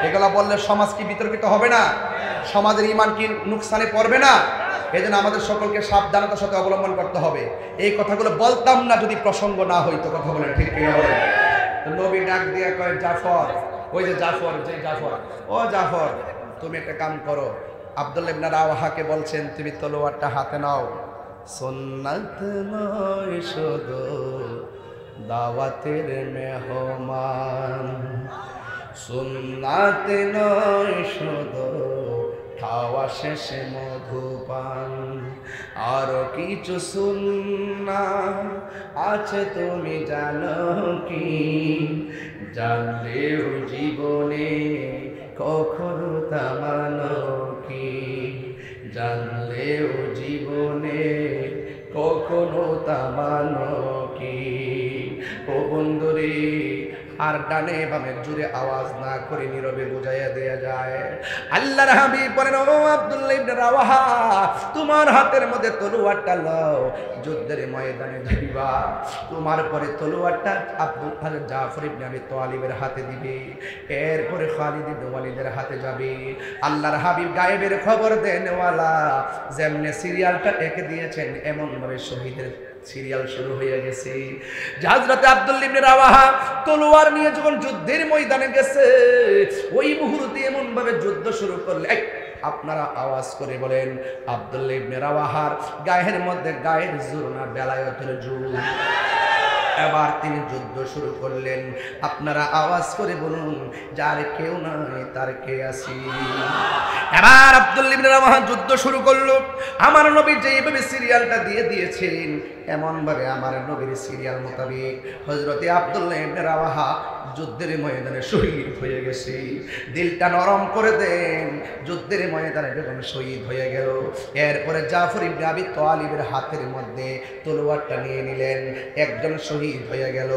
এগুলা বললে সমাজ কি বিতর্কিত হবে না? সমাজের ঈমান কি নুকসানে পড়বে না? এই জন্য আমাদের সকলকে সাবধানতার সাথে অবলম্বন করতে হবে। এই কথাগুলো বলতাম না যদি প্রসঙ্গ না হইতো। কথা বলেন ঠিক কিনা বলেন? নবী ডাক দিয়া কয়, জাফর, ওই যে জাফর, ও জাফর তুমি একটা কাম করো। আব্দুল্লাহ ইবনে রাওয়াহাকে বলছেন তুমি তলোয়ারটা হাতে নাও, সুন্নাত নয় শুধু দাওয়াতের মেহমান, সুন্নাত নয় শুধু খাওয়া শেষে মধুপান, আরো কিছু সুন্নাত আছে তুমি জানো কি? জানলেও জীবনে কখনো তা মানো কি? জানলেও জীবনে কখনো তা মানো কি? ও বন্ধুরে আর ডানে বামে জুড়ে আওয়াজ না করে নীরবে বুঝাইয়া দেয়া যায়। আল্লাহর হাবিব বলেন, ও আব্দুল্লাহ ইবনে রাওয়াহা, তোমার হাতের মধ্যে তলোয়ারটা লও, যুদ্ধের ময়দানে ধরিবা। তোমার পরে তলোয়ারটা জাফর ইবনে আবি তালিবের হাতে দিবে, এরপরে খালিদ ইবনে ওয়ালিদের হাতে যাবে। আল্লাহর হাবিব গায়েবের খবর দেনওয়ালা, যেমনে সিরিয়ালটা এঁকে দিয়েছেন এমন ভাবে শহীদের সিরিয়াল শুরু হয়ে গেছে। হযরত আব্দুল্লাহ ইবনে রাওয়াহা তলোয়ার নিয়ে যখন যুদ্ধের ময়দানে গেছে, ওই মুহূর্তে এমন ভাবে যুদ্ধ শুরু করলে, আপনারা আওয়াজ করে বলেন, আব্দুল্লাহ ইবনে রাওয়াহার গায়ের মধ্যে গায়ের জোর না বেলায়েতের জোর। এবার তিনি যুদ্ধ শুরু করলেন। আপনারা আওয়াজ করে বলুন, যার কেউ নাই তার কে আছি। এবার আব্দুল্লাহ ইবনে রাওয়াহা যুদ্ধ শুরু করলো। আমার নবী যেইভাবে সিরিয়ালটা দিয়ে দিয়েছেন, এমন ভাবে আমার নবীর সিরিয়াল মোতাবেক হযরতে আব্দুল্লাহ ইবনে রাওয়াহা যুদ্ধের ময়দানে শহীদ হয়ে গেছে। দিলটা নরম করে দেন, যুদ্ধের ময়দানে যখন শহীদ হয়ে গেল, এরপরে জাফর ইবনে আবি তালিবের হাতের মধ্যে তলোয়ারটা নিয়ে নিলেন, একজন শহীদ হয়ে গেল।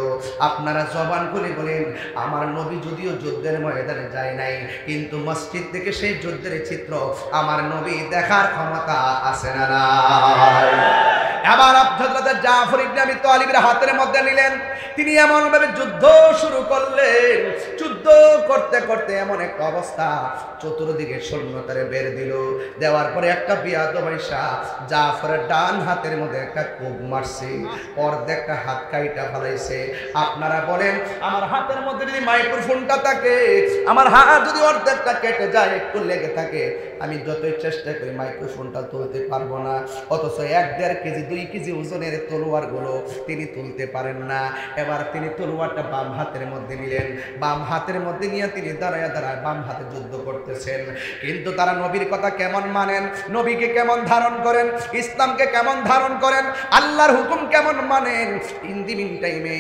আপনারা জবান খুলে বলেন, আমার নবী যদিও যুদ্ধের ময়দানে যায় নাই, কিন্তু মসজিদ থেকে সেই যুদ্ধের চিত্র আমার নবী দেখার ক্ষমতা আছে না নাই? আবার হযরত জাফর ইবনে আবি তালিবের হাতের মধ্যে নিলেন, তিনি এমন ভাবে যুদ্ধ শুরু করলেন। যুদ্ধ করতে করতে এমন একটা অবস্থা, চতুর্দিকে সৈন্যতারে বের দিল। দেওয়ার পরে একটা বিয়াদব আইসা জাফরের ডান হাতের মধ্যে একটা কোপ মারছে, অর্ধেকটা হাত কাইটা ফেলাইছে। আপনারা বলেন, আমার হাতের মধ্যে যদি মাইক্রোফোনটা থাকে, আমার হাত যদি অর্ধেকটা কেটে যায়, একটু লেগে থাকে, আমি যতই চেষ্টা করি মাইক্রোফোনটা তুলতে পারবো না। অথচ 1-1.5 কেজি 2 কেজি ওজনের তলোয়ার গুলো তিনি তুলতে পারেন না। এবার তিনি তলোয়ারটা বাম হাতের মধ্যে নিলেন, বাম হাতের মধ্যে নিয়ে তিনি দাঁড়ায় দাঁড়ায় বাম হাতে যুদ্ধ করতেছেন। কিন্তু তারা নবীর কথা কেমন মানেন, নবীকে কেমন ধারণ করেন, ইসলামকে কেমন ধারণ করেন, আল্লাহর হুকুম কেমন মানেন। ইন দি মিন টাইমে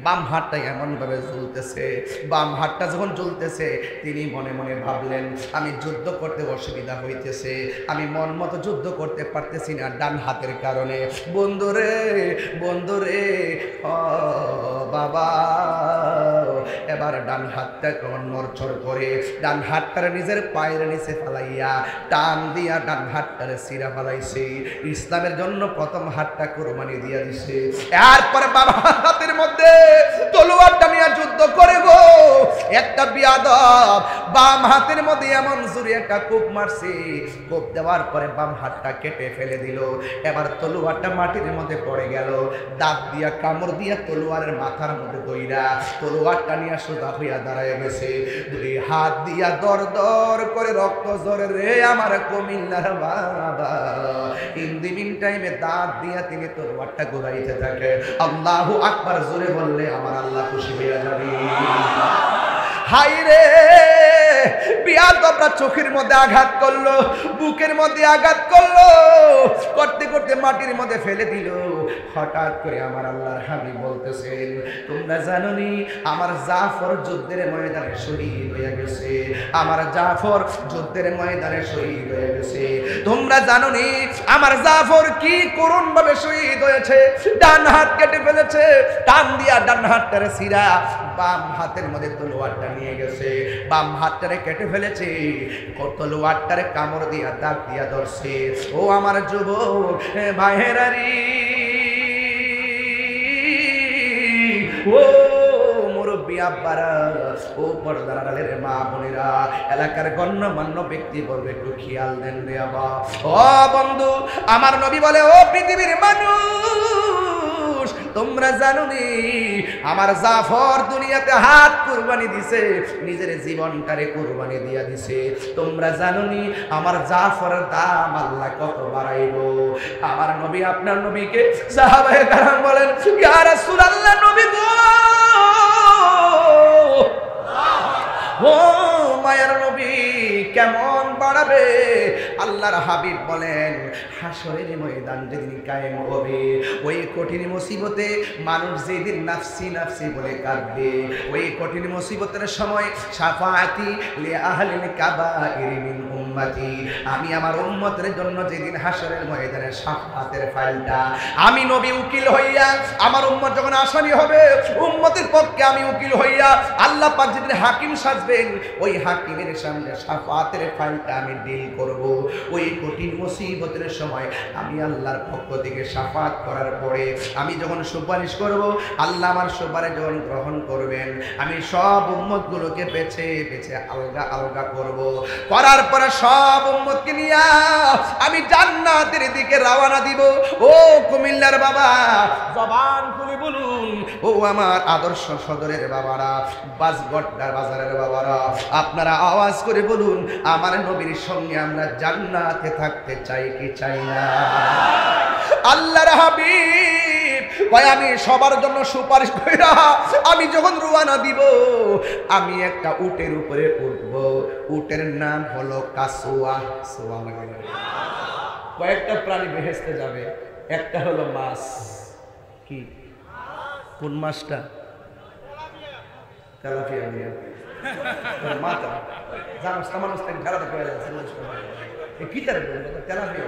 বাম হাতটা এমন ভাবে জ্বলতেছে। বাম হাতটা যখন জ্বলতেছে, তিনি মনে মনে ভাবলেন, আমি যুদ্ধ করতে অসুবিধা হইতেছে, আমি মন মতো যুদ্ধ করতে পারতেছি না ডান হাতের কারণে। বন্ধুরে বন্ধুরে, ও বাবা, এবার ডান হাতটা কেমন নড়চড় করে ডান হাতটারে নিজের পায়ের নিচে ফালাইয়া টান দিয়া ডান হাতটারে সিরা ফালাইছে। ইসলামের জন্য প্রথম হাতটা কোরবানি দিয়া দিছে। এরপরে বাবা হাতের মধ্যে তলোয়ারটা নিয়ে যুদ্ধ করে গো, একটা বিয়াদব বাম হাতের মধ্যে এমন জোরে একটা কোপ মারছে। কোপ দেওয়ার পরে বাম হাতটা কেটে ফেলে দিল। এবার তলোয়ারটা মাটির মধ্যে পড়ে গেল। দাঁত দিয়া কামড় দিয়া তলোয়ারের মাথার মধ্যে দইরা তলোয়ারটা নিয়ে সোজা হইয়া দাঁড়ায় গেছে। দুই হাত দিয়া দর দর করে রক্ত ঝরে রে আমার কুমিল্লার বাবা। ইন দি মিন টাইমে দাঁত দিয়া তিনি তলোয়ারটা ঘুরাইতে থাকে। আল্লাহু আকবার জোরে বললে আমার আল্লাহ খুশি হইয়া যাবে। হাই রে, বিয়াদবরা চোখের মধ্যে আঘাত করলো, বুকের মধ্যে আঘাত করলো, করতে করতে মাটির মধ্যে ফেলে দিল। হঠাৎ করে আমার আল্লাহর হাবিব বলতেছেন, তোমরা জানোনি আমার জাফর যুদ্ধের ময়দানে শহীদ হয়ে গেছে, আমার জাফর যুদ্ধের ময়দানে শহীদ হয়ে গেছে। তোমরা জানোনি আমার জাফর কি করুণ ভাবে শহীদ হয়েছে, ডান হাত কেটে ফেলেছে, টান দিয়া ডান হাতটারে ছিঁড়া বাম হাতের মধ্যে তলোয়ারটা নিয়ে গেছে, বাম হাতটারে কেটে ফেলেছে, তলোয়ারটারে কামড় দিয়া দাগ দিয়া ধরছে। ও আমার যুবক ভাইয়েরারি, ও মুরব্বী আব্বারা, ও পর্দার আড়ালের মা বোনেরা, এলাকার গণ্যমান্য ব্যক্তিবর্গ একটু খেয়াল দেন রে বাবা। ও বন্ধু, আমার নবী বলে, ও পৃথিবীর মানুষ, তোমরা জানোনি আমার জাফর দুনিয়াতে হাত কুরবানি দিছে, নিজের জীবনটারে কুরবানি দিয়া দিছে। তোমরা জানোনি আমার জাফরের দাম আল্লাহ কত বাড়াইবো। আমার নবী আপনার নবীকে সাহাবায়ে কেরাম বলেন, ইয়া রাসূলুল্লাহ, নবী গো, ও মায়ের নবী কেমন বাড়াবে? আল্লাহর হাবিব বলেন, হাসরের ময়দান যেদিন কায়েম হবে, ওই কঠিন মুসিবতে মানুষ যেদিন নাফসি নাফসি বলে কাঁদবে, ওই কঠিন মুসিবতের সময় শাফাআতি লি আহলিল কাবাইর মিন উম্মতি, আমি আমার উম্মতের জন্য যেদিন হাসরের ময়দানে শাফাতের ফাইলটা আমি নবী উকিল হইয়া, আমার উম্মত যখন আসামি হবে উম্মতের পক্ষে আমি উকিল হইয়া, আল্লাহ পাক যেদিন হাকিম সাজবেন ওই হাকিমের সামনে শাফাতের ফাইলটা আমি ডিল করব। ওই কঠিন মুসিবতের সময় আমি আল্লাহর পক্ষ থেকে শাফাত করার পরে আমি যখন সুপারিশ করব, আল্লাহ আমার সুপারিশ যখন গ্রহণ করবেন, আমি সব উম্মতগুলোকে বেছে বেছে আলগা আলগা করব। করার পরে সব উম্মতকে নিয়ে আমি জান্নাতের দিকে রওনা দিব। ও কুমিল্লার বাবা, জবান খুলে বলুন, ও আমার আদর্শ সদরের বাবারা, বাসগড্ডার বাজারের বাবারা, আপনারা আওয়াজ করে বলুন, আমার নবীর সঙ্গে আমরা জান্নাতে থাকতে চাই কি চাই না? আল্লাহর হাবিব কয় আমি সবার জন্য সুপারিশ কইরা আমি যখন রওনা দিব, আমি একটা উটের উপরে উঠব। উটের নাম হলো কাসুয়া। সুবহানাল্লাহ। কয়েকটা প্রাণী বেহেশতে যাবে, একটা হলো মাছ। কি? কোন মাছটা? তেলাপিয়া। মাথা জানোস না, মানুষ তাকে খেলাতে করে যাচ্ছে কি তার তেলাপিয়া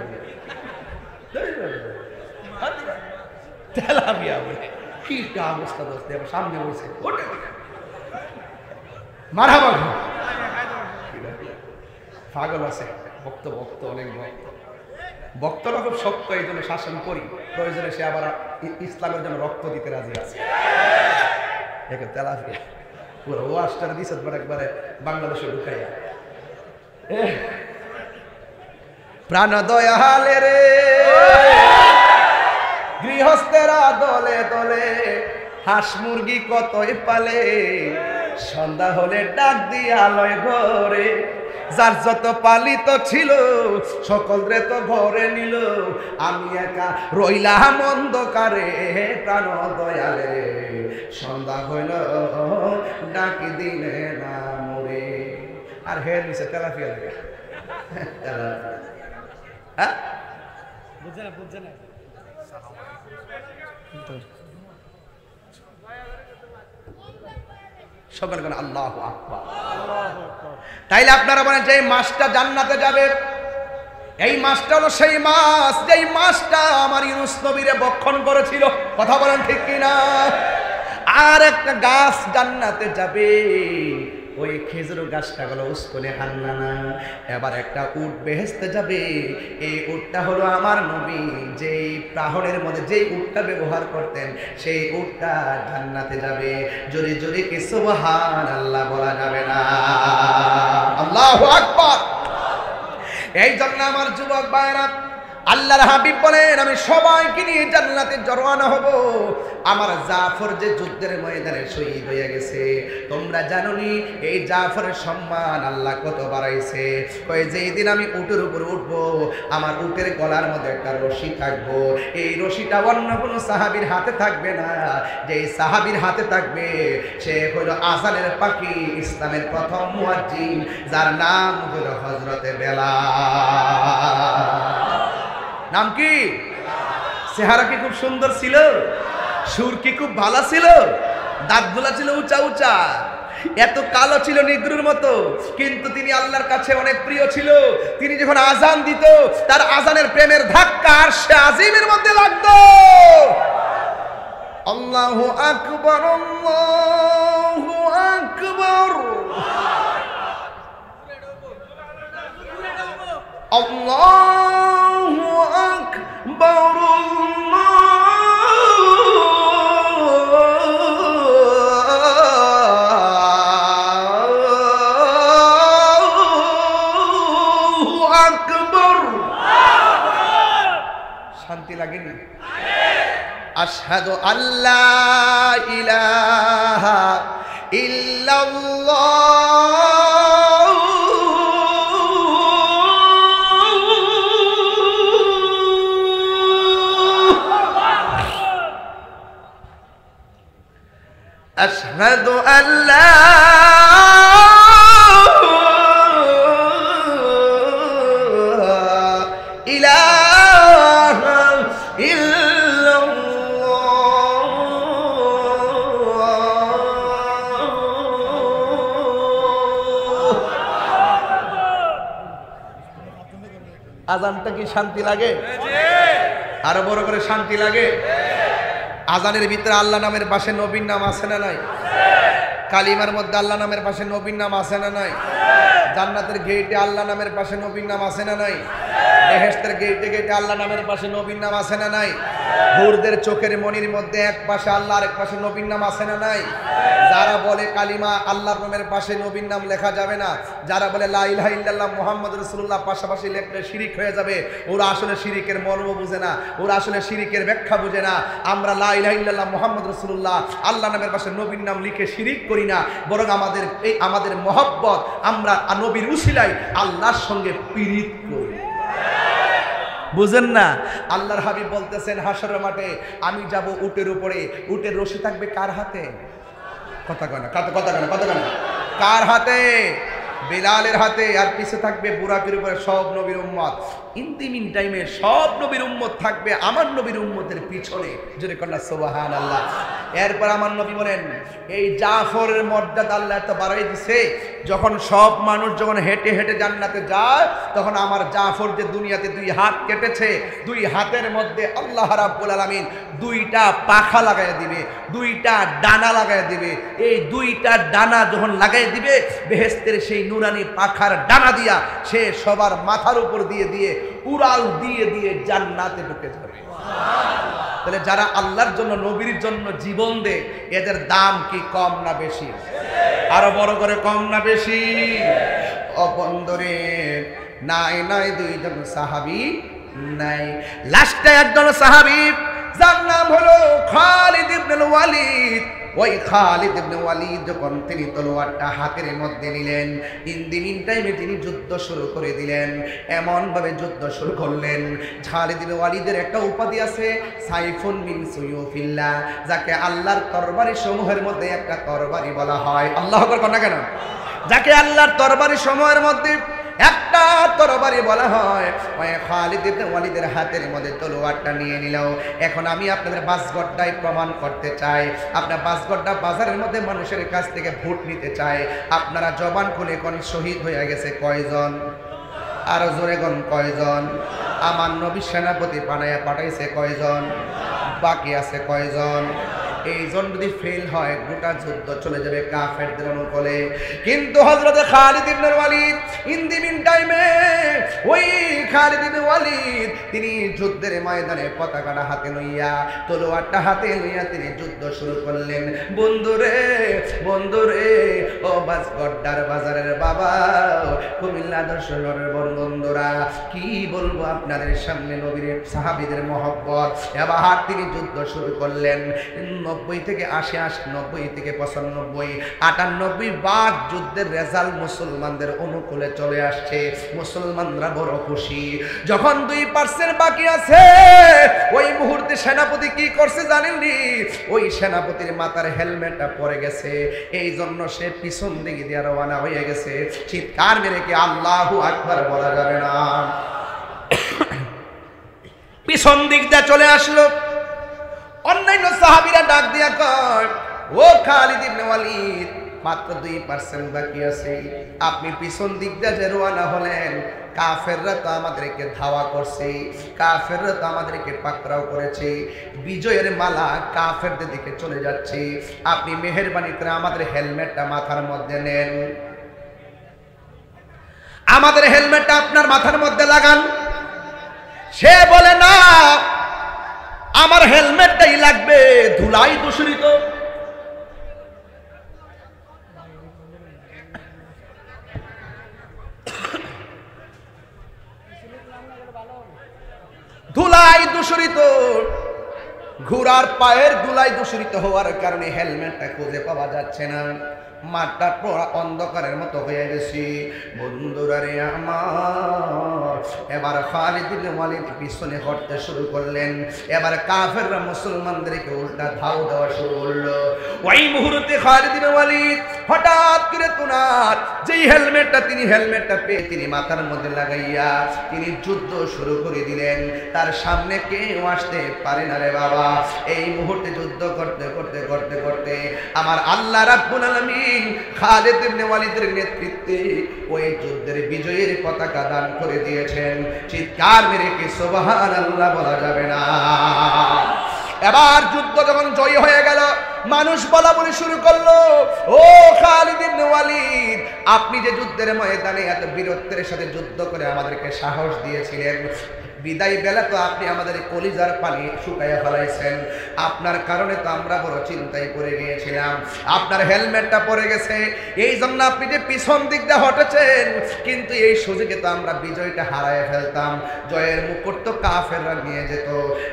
তেলাপিয়া বলে কি অবস্থা দোস্ত, সামনে বসে মারা পাগল আছে। ভক্ত ভক্ত অনেক ভক্ত, ভক্তরা খুব শক্ত, এই জন্য শাসন করি, প্রয়োজনে সে আবার ইসলামের জন্য রক্ত দিতে রাজি আছে। তেলাপিয়া পুরো ওয়াশটা দিছে একবারে বাংলাদেশে ঢুকাইয়া। প্রাণ দয়ালে রে গৃহস্থেরা দলে দলে হাঁস মুরগি কতই পালে, সন্ধ্যা হলে ডাক দিয়া লয় ঘরে, যার যত পালিত ছিল সকলরে তো ঘরে নিল, আমি একা রইলাম অন্ধকারে। প্রাণ দয়ালে সন্ধ্যা হইল ডাকি দিলে না মরে। আর হে নিচে তেলাপিয়া লাগে। হ্যাঁ বুঝছে না সকল কোন আল্লাহু আকবার। তাইলে আপনারা বলেন যে মাছটা জান্নাতে যাবে, এই মাছটা হলো সেই মাছ যেই মাছটা আমার ইউনূস নবীরে বক্ষণ করেছিল। কথা বলেন ঠিক কিনা? আর একটা গাছ জান্নাতে যাবে, ওই খেজুর গাছটা হলো উস্কনে হান্নানা। এবার একটা উট বেহেশতে যাবে, এই উটটা হলো আমার নবী যেই প্রাহণের মধ্যে যেই উটটা ব্যবহার করতেন, সেই উটটা জান্নাতে যাবে। জোরে জোরে কি সুবহানাল্লাহ বলা যাবে না? আল্লাহু আকবার। এই জন্য আমার যুবক ভাইরা, আল্লাহর হাবিব বলেন আমি সবাইকে নিয়ে জান্নাতে রওনা হব। আমার জাফর যে যুদ্ধের ময়দানে শহীদ হয়ে গেছে, তোমরা জানোনি এই জাফরের সম্মান আল্লাহ কত বাড়াইছে। কই যেই দিন আমি উটের উপর উঠব, আমার উটের গলার মধ্যে একটা রশি থাকবো, এই রশিটা অন্য কোনো সাহাবীর হাতে থাকবে না। যেই সাহাবীর হাতে থাকবে সে হলো আযানের পাখি, ইসলামের প্রথম মুয়াজ্জিন, যার নাম হলো হযরতে বেলাল। নাম কি? চেহারা কি খুব সুন্দর ছিল? সুর কি খুব ভালো ছিল? দাঁতগুলা ছিল উঁচা উঁচা, এত কালো ছিল নিগ্রুর মতো, কিন্তু তিনি আল্লাহর কাছে অনেক প্রিয় ছিল। তিনি যখন আজান দিত, তার আজানের প্রেমের ধাক্কা আরশে আজিমের মধ্যে লাগতো। আল্লাহু আকবার, আল্লাহু আকবার, আল্লাহু আকবার, আল্লাহু আকবার। শান্তি লাগেনি? আশহাদু আল্লা ইলাহা ইল্লাল্লাহ, أشهد أن لا إله إلا الله আজানটা কি শান্তি লাগে? আরো বড় করে শান্তি লাগে? আজানের ভিতরে আল্লাহ নামের পাশে নবীর নাম আছে না নাই? কালিমার মধ্যে আল্লাহ নামের পাশে নবীর নাম আছে না নাই? জান্নাতের গেটে আল্লাহ নামের পাশে নবীর নাম আছে না নাই? বেহেশতের গেটে গেটে আল্লাহ নামের পাশে নবীর নাম আছে না নাই? হুরদের চোখের মনির মধ্যে এক পাশে আল্লাহ আরেক পাশে নবীর নাম আছে না নাই? যারা বলে কালিমা আল্লাহর নামের পাশে নবীর নাম লেখা যাবে না, যারা বলে লা ইলাহা ইল্লাল্লাহ মুহাম্মাদুর রাসূলুল্লাহ পাশাপাশি লেখলে শিরিক হয়ে যাবে, ওরা আসলে শিরিকের মর্ম বুঝে না, ওরা আসলে শিরিকের ব্যাখ্যা বুঝে না। আমরা লা ইলাহা ইল্লাল্লাহ মুহাম্মাদুর রাসূলুল্লাহ আল্লাহ নামের পাশে নবীর নাম লিখে শিরিক করি না, বরং আমাদের মহব্বত আমরা নবীর উসিলায় আল্লাহর সঙ্গে পীড়িত করি। বুঝেন না? আল্লাহর হাবিব বলতেছেন হাসরের মাঠে আমি যাব উটের উপরে, উটের রশি থাকবে কার হাতে? কথা কয় না, কার হাতে? বেলালের হাতে। আর পিছে থাকবে বুরাকের উপরে সব নবীর উম্মত। ইন্তিমিন টাইমে সব নবীর উম্মত থাকবে আমার নবীর উম্মতের পিছনে। জোরে কন্যা সুবহানাল্লাহ। এরপর আমার নবী বলেন এই জাফরের মর্যাদা আল্লাহ এত বাড়াই দিছে, যখন সব মানুষ যখন হেঁটে হেঁটে জান্নাতে যায়, তখন আমার জাফর যে দুনিয়াতে 2 হাত কেটেছে, 2 হাতের মধ্যে আল্লাহ রাব্বুল আলামিন 2টা পাখা লাগাই দিবে, 2টা ডানা লাগাই দিবে। এই 2টা ডানা যখন লাগাই দিবে, বেহেশতের সেই নুরানি পাখার ডানা দিয়া সে সবার মাথার উপর দিয়ে দিয়ে উড়াল দিয়ে দিয়ে জান্নাতে ঢুকে যাবে। তাহলে যারা আল্লাহর জন্য নবীর জন্য জীবন দেয়, এদের দাম কি কম না বেশি? আরো বড় করে কম না বেশি? অবন্দরে নাই নাই 2 জন সাহাবী নাই, লাস্টে একজন সাহাবী যার নাম হলো খালিদ ইবনে ওয়ালিদ। ওই খালিদ ইবনে ওয়ালিদ যখন তিনি তলোয়ারটা হাতের মধ্যে নিলেন, ইন টাইমে তিনি যুদ্ধ শুরু করে দিলেন। এমন ভাবে যুদ্ধ শুরু করলেন, খালিদ ইবনে ওয়ালিদের একটা উপাধি আছে সাইফুন মিন সুয়ুফিল্লাহ, যাকে আল্লাহর তরবারি সমূহের মধ্যে একটা তরবারি বলা হয়। আল্লাহু আকবার কোন না কেন? যাকে আল্লাহর তরবারি সমূহের মধ্যে একটা তরবারি বলা হয়। ওই খালিদ ইবনে ওয়ালিদের হাতের মধ্যে তলোয়ারটা নিয়ে নিল। এখন আমি আপনাদের বাসগড্ডায় প্রমাণ করতে চাই, আপনার বাসগড্ডা বাজারের মধ্যে মানুষের কাছ থেকে ভোট নিতে চাই। আপনারা জবান খুলে কোন শহীদ হয়ে গেছে কয়জন? আরো জোরে কোন কয়জন? আমার নবী সেনাপতি বানায়া পাঠাইছে কয়জন? বাকি আছে কয়জন? এইজন যদি ফেল হয় গোটা যুদ্ধ চলে যাবে কাফেরদের অনুকূলে। কিন্তু হযরত খালিদ ইবনে ওয়ালিদ ইন দি মিন টাইমে ওই খালিদ ইবনে ওয়ালিদ তিনি যুদ্ধের ময়দানে পতাকাটা হাতে লইয়া তলোয়ারটা হাতে লইয়া তিনি যুদ্ধ শুরু করলেন। বন্ধুরে বন্ধুরে ও বাসগড্ডার বাজারের বাবা, কুমিল্লা দর্শনের বন্ধুরা, কি বলবো আপনাদের সামনে নবীর সাহাবীদের মহব্বত। এবার তিনি যুদ্ধ শুরু করলেন। 90 থেকে 80, 90 থেকে 95, 98 ভাগ যুদ্ধের রেজাল্ট মুসলমানদের অনুকূলে চলে আসছে। মুসলমানরা বড় খুশি। যখন 2% বাকি আছে, ওই মুহূর্তে সেনাপতি কি করছে জানেননি? ওই সেনাপতির মাথার হেলমেটটা পড়ে গেছে, এই জন্য সে পিছন দিকে দিয়ে রওনা হয়ে গেছে। চিৎকার মেরে কি আল্লাহু আকবার বলা যাবে না? পিছন দিক দিয়ে চলে আসলো। অন্যান্য সাহাবীরা ডাক দিয়া কয়, ও খালিদ ইবনে ওয়ালিদ, মাত্র 2% বাকি আছে, আপনি পিছন দিক দিয়ে যে রওনা হলেন, কাফেররা তো আমাদেরকে ধাওয়া করছে, কাফেররা তো আমাদেরকে পাকড়াও করেছে, বিজয়ের মালা কাফেরদের দিকে চলে যাচ্ছে, আপনি মেহেরবানি করে আমাদের হেলমেটটা মাথার মধ্যে নেন, আমাদের হেলমেটটা আপনার মাথার মধ্যে লাগান। সে বলে না, আমার হেলমেটটাই লাগবে, ধুলাই দূষিত। ধুলাই দূষিত, ঘোড়ার পায়ের ধুলাই দূষিত হওয়ার কারণে হেলমেটটা খুঁজে পাওয়া যাচ্ছে না। মাঠটা পুরো অন্ধকারের মতো হয়ে গেছে। বন্ধুরা রে আমার, এবার খালিদ ইবনে ওয়ালিদ পিছনে হটতে শুরু করলেন। এবার কাফেররা মুসলমানদেরকে উল্টা ধাও দেওয়া শুরু করলো। ওই মুহূর্তে খালিদ ইবনে ওয়ালিদ হঠাৎ করে তোনার যেই হেলমেটটা তিনি হেলমেটটা পেয়ে তিনি মাথার মধ্যে লাগাইয়া তিনি যুদ্ধ শুরু করে দিলেন। তার সামনে কেউ আসতে পারে না রে বাবা। এই মুহূর্তে যুদ্ধ করতে করতে করতে করতে আমার আল্লাহ রাব্বুল আলামিন দিন খালিদ ইবনে ওয়ালিদের নেতৃত্বে ওই যুদ্ধের বিজয়ের পতাকা দান করে দিয়েছেন। চিৎকার মেরে কি সুবহানাল্লাহ বলা যাবে না? এবার যুদ্ধ যখন জয় হয়ে গেল, মানুষ বলা বলি শুরু করলো, ও খালিদ ইবনে ওয়ালিদ, আপনি যে যুদ্ধের ময়দানে এত বীরত্বের সাথে যুদ্ধ করে আমাদেরকে সাহস দিয়েছিলেন, বিদায় বেলা তো আপনি আমাদের কলিজার পানি শুকাইয়া ফেলাইছেন। আপনার কারণে তো আমরা বড় চিন্তায় পড়ে গিয়েছিলাম। আপনার হেলমেটটা পড়ে গেছে, এই জন্য আপনি যে পিছন দিক দিয়ে হটেছেন, কিন্তু এই সুযোগে তো আমরা বিজয়টা হারায় ফেলতাম, জয়ের মুকুট তো কাফেররা নিয়ে যেত।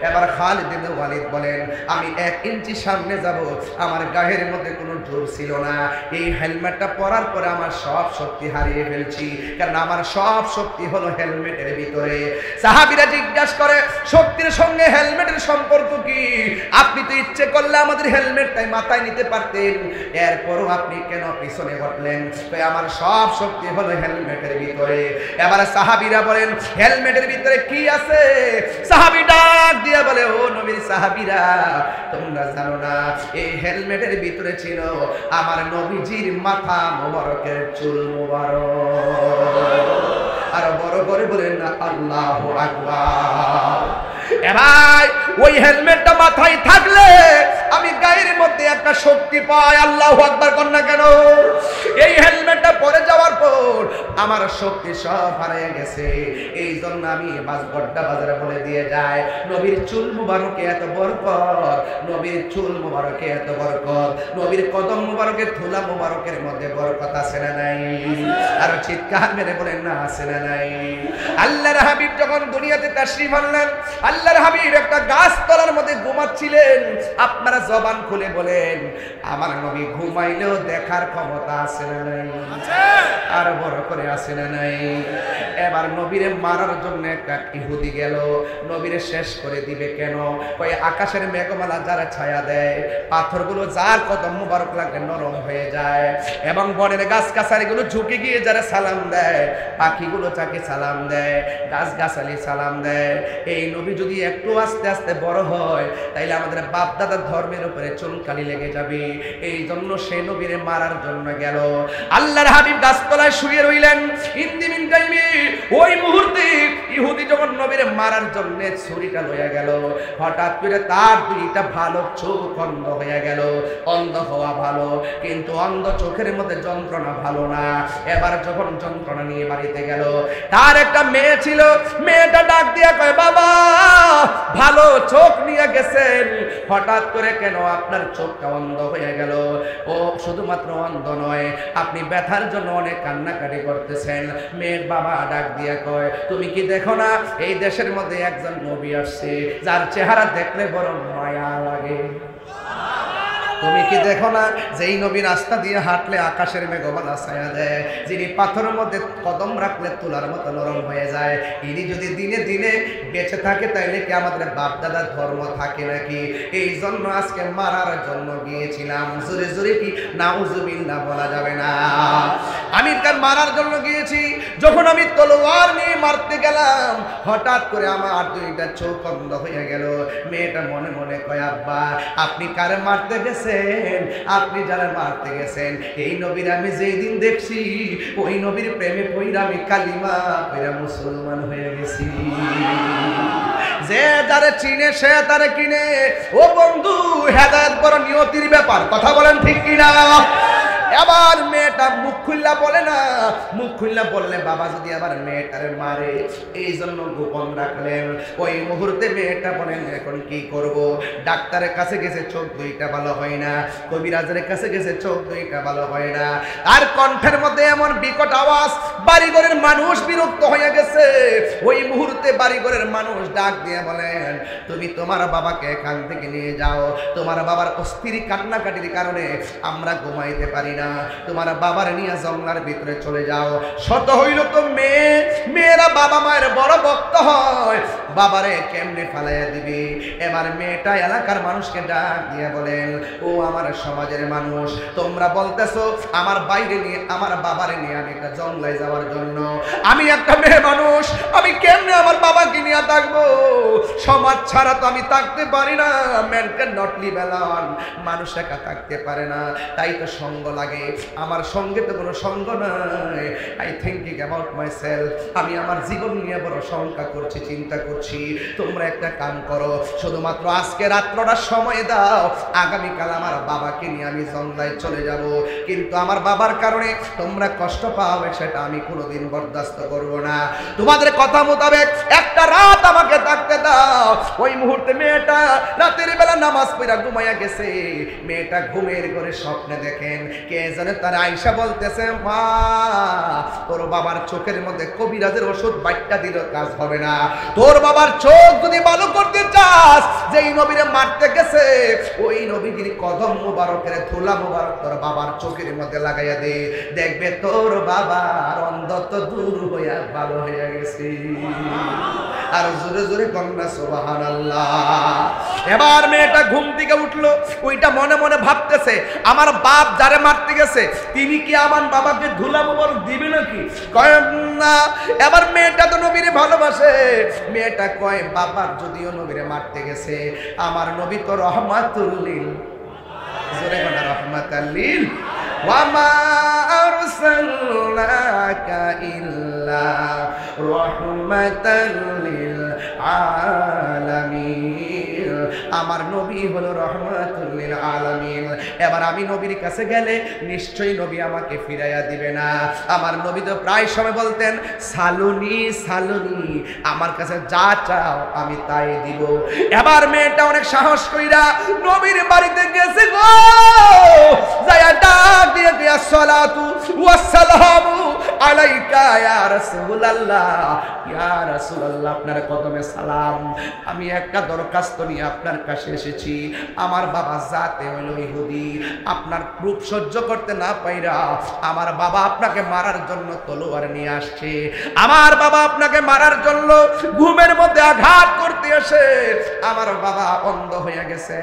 এবার খালিদ ইবনে ওয়ালিদ বলেন, আমি 1 ইঞ্চি সামনে যাব, আমার গায়ের মধ্যে কোনো জোর ছিল না। এই হেলমেটটা পরার পরে আমার সব শক্তি হারিয়ে ফেলছি, কারণ আমার সব শক্তি হলো হেলমেটের ভিতরে। সাহাবীরা জিজ্ঞাসা করে, শক্তির সঙ্গে হেলমেটের সম্পর্ক কি? আপনি তো ইচ্ছে করলে আমাদের হেলমেটটাই মাথায় নিতে পারতেন, এরপরও আপনি কেন পিছনে ঘটলেন? আমার সব শক্তি হলো হেলমেটের ভিতরে। এবার সাহাবীরা বলেন, হেলমেটের ভিতরে কি আছে? সাহাবী ডাক দিয়ে বলে, ও নবীর সাহাবীরা, তোমরা জানো না এই হেলমেটের ভিতরে ছিল আমার নবীজির মাথা মোবারকের চুল মোবারক। আর বড় করে বলেন না আল্লাহু আকবার। এবার ওই হেলমেটটা মাথায় থাকলে আমি গায়ের মধ্যে একটা শক্তি পাই। আল্লাহু আকবার কর না কেন? এই হেলমেটটা পরে যাওয়ার পর আমার শক্তি সব হারিয়ে গেছে। এই জন্য আমি বাজগড্ডা বাজারে বলে দিয়ে যায়, নবীর চুল মুবারকে এত বরকত, নবীর চুল মুবারকে এত বরকত, নবীর কদম মুবারকের ধুলা মুবারকের মধ্যে বরকত আছে না নাই? আর চিৎকার মেরে বলেন না আছে না নাই? আল্লাহর হাবিব যখন দুনিয়াতে তাশরীফ আনলেন, আল্লাহর হাবিব একটা গাছ তলার মধ্যে ঘুমাচ্ছিলেন। আপনারা জবান খুলে বলেন, আমার নবী ঘুমাইলেও দেখার ক্ষমতা আছে না নাই? আর বড় করে আছে না নাই? এবার নবীরে মারার জন্য একটা ইহুদি গেল, নবীরে শেষ করে দিবে কেন? ওই আকাশের মেঘমালা যারা ছায়া দেয়, পাথরগুলো যার কদম মুবারক লাগলে নরম হয়ে যায়, এবং বনের গাছ গাছালিগুলো ঝুঁকে গিয়ে যারা সালাম দেয়, পাখিগুলো তাকে সালাম দেয়, গাছ গাছালি সালাম দেয়। এই নবী যদি একটু আস্তে আস্তে বড় হয়, তাইলে আমাদের বাপ দাদার ধর্মের উপরে চুনকালি লেগে যাবে। এই জন্য সেই নবীরে মারার জন্য গেল। আল্লাহর হাবিব গাছতলায় শুয়ে রইলেন। ইন্দিমিন টাইমে ওই মুহূর্তে ইহুদি যখন নবীরে মারার জন্য ছুরিটা লইয়া গেল, হঠাৎ করে তার দুইটা ভালো চোখ অন্ধ হয়ে গেল। অন্ধ হওয়া ভালো, কিন্তু অন্ধ চোখের মধ্যে যন্ত্রণা ভালো না। এবার যখন যন্ত্রণা নিয়ে বাড়িতে গেল, তার একটা মেয়ে ছিল, মেয়েটা ডাক দিয়া কয়, বাবা ভালো চোখ নিয়ে গেছেন, হঠাৎ করে কেন আপনার চোখটা অন্ধ হয়ে গেল? ও শুধুমাত্র অন্ধ নয়, আপনি ব্যথার জন্য অনেক কান্নাকাটি করতেছেন। মেয়ের বাবা ডাক দিয়া কয়, তুমি কি দেখো না এই দেশের মধ্যে একজন নবী আসছে, যার চেহারা দেখলে বড় মায়া লাগে? তুমি কি দেখো না যেই নবী রাস্তা দিয়ে হাঁটলে আকাশের মেঘমালা ছায়া দেয়, যিনি পাথরের মধ্যে কদম রাখলে তুলার মতো নরম হয়ে যায়, ইনি যদি দিনে দিনে বেঁচে থাকে, তাইলে কি আমাদের বাপ দাদার ধর্ম থাকে নাকি? এই জন্য আজকে মারার জন্য গিয়েছিলাম। জোরে জোরে কি নাউজুবিল্লাহ বলা যাবে না? আমি তার মারার জন্য গিয়েছি। যখন আমি তলোয়ার নিয়ে মারতে গেলাম, হঠাৎ করে আমার দুইটা চোখ অন্ধ হয়ে গেল। মেয়েটা মনে মনে কয়, আব্বা আপনি কারে মারতে গেছেন? আপনি যারা মারতে গেছেন, এই নবীর আমি যেই দিন দেখছি, ওই নবীর প্রেমে পইরা আমি কালিমা পইরা মুসলমান হয়ে গেছি। যে যারে চিনে সে তারে কিনে। ও বন্ধু, হেদায়েত বড় নিয়তির ব্যাপার, কথা বলেন ঠিক কিনা? এবার মেয়েটা মুখ খুললা বলে না, মুখ খুললা বললে বাবা যদি আবার মেয়েটারে মারে, এই জন্য গোপন রাখলেন। ওই মুহূর্তে মেয়েটা বলেন, এখন কি করব? ডাক্তারের কাছে গেছে, চোখ দুইটা ভালো হয় না। কবিরাজের কাছে গেছে, চোখ দুইটা ভালো হয় না। আর কণ্ঠের মধ্যে এমন বিকট আওয়াজ, বাড়িঘরের মানুষ বিরক্ত হয়ে গেছে। ওই মুহূর্তে বাড়িঘরের মানুষ ডাক দিয়ে বলেন, তুমি তোমার বাবাকে এখান থেকে নিয়ে যাও, তোমার বাবার অস্থির কান্নাকাটির কারণে আমরা ঘুমাইতে পারি না, তোমার বাবার নিয়ে জঙ্গলার ভিতরে চলে যাও। শত হইল তো মেয়েরা বাবা মায়ের বড় ভক্ত হয়, বাবারে কেমনে ফালাইয়া দিবি? এবার মেয়েটা এলাকার মানুষকে ডাক দিয়ে বলেন, ও আমার সমাজের মানুষ, তোমরা বলতেছো আমার বাইরে নিয়ে, আমার বাবারে নিয়ে আমি একটা জঙ্গলায় যাওয়ার জন্য। আমি একটা মেয়ে মানুষ, আমি কেমনে আমার বাবা বাবাকে নিয়ে থাকবো, সমাজ ছাড়া তো আমি থাকতে পারি না। Man can not live alone, মানুষ একা থাকতে পারে না, তাই তো সঙ্গ লাগে। আমার সঙ্গে তো কোনো সঙ্গ নাই। I thinking about my self, আমি আমার জীবন নিয়ে বড় শঙ্কা করছি, চিন্তা করছি। তোমরা একটা কাম করো, শুধুমাত্র আজকে রাত্রটার সময় দাও, আগামীকাল আমার বাবাকে নিয়ে আমি জঙ্গলায় চলে যাব। কিন্তু আমার বাবার কারণে তোমরা কষ্ট পাবে সেটা আমি কোনোদিন বরদাস্ত করব না। তোমাদের কথা মোতাবেক একটা রাত আমাকে থাকতে দাও। ওই মুহূর্তে মেয়েটা রাতের বেলা নামাজ পড়া ঘুমাইয়া গেছে। মেয়েটা ঘুমের ঘরে স্বপ্নে দেখেন কে জানে তার আয়েশা বলতেছে, মা তোর বাবার চোখের মধ্যে কবিরাজের ওষুধ বাইটটা দিল কাজ হবে না। তোর বাবার চোখ যদি ভালো করতে চাস, যেই নবীরে মারতে গেছে ওই নবীর কদম মুবারকের ধুলা মুবারক তোর বাবার চোখের মধ্যে লাগাইয়া দে, দেখবে তোর বাবার অন্ধত্ব দূর হইয়া ভালো হইয়া গেছে। আর জোরে জোরে কন্যা সুবহানাল্লাহ। এবার মেয়েটা ঘুম থেকে উঠলো, ওইটা মনে মনে ভাবতেছে আমার বাপ যারে মারতে গেছে তিনি কি আমার বাবাকে ধুলা মুবারক দিবে নাকি? কয় না। এবার মেয়েটা তো নবীরে ভালোবাসে, মেয়েটা কয় বাবার যদিও নবীরে মারতে গেছে, আমার নবী তো রহমাতুল লিল, জোরে বলা রহমাতুল লিল, ওয়া মা আরসালনাকা ইল্লা রাহমাতাল লিল আলামিন। আমার নবী হলো রহমাতুল লিল আলামিন। এবার আমি নবীর কাছে গেলে নিশ্চয়ই নবী আমাকে ফিরাইয়া দিবে না। আমার নবী তো প্রায় সময় বলতেন সালুনি সালুনি, আমার কাছে যা চাও আমি তাই দিব। এবার মেয়েটা অনেক সাহস কইরা নবীর বাড়িতে গেছে গো, যায়া ডাক দিয়ে দিয়া সালাতু ওয়াস সালামু আলাইকা ইয়া রাসূলুল্লাহ, ইয়া রাসূলুল্লাহ আপনার কদমে সালাম। আমি একটা দরখাস্ত নিয়ে আপনার কাছে এসেছি। আমার বাবা জাতে হলো ইহুদি, আপনার রূপ সহ্য করতে না পাইরা আমার বাবা আপনাকে মারার জন্য তলোয়ার নিয়ে আসছে। আমার বাবা আপনাকে মারার জন্য ঘুমের মধ্যে আঘাত করতে আসে। আমার বাবা অন্ধ হয়ে গেছে,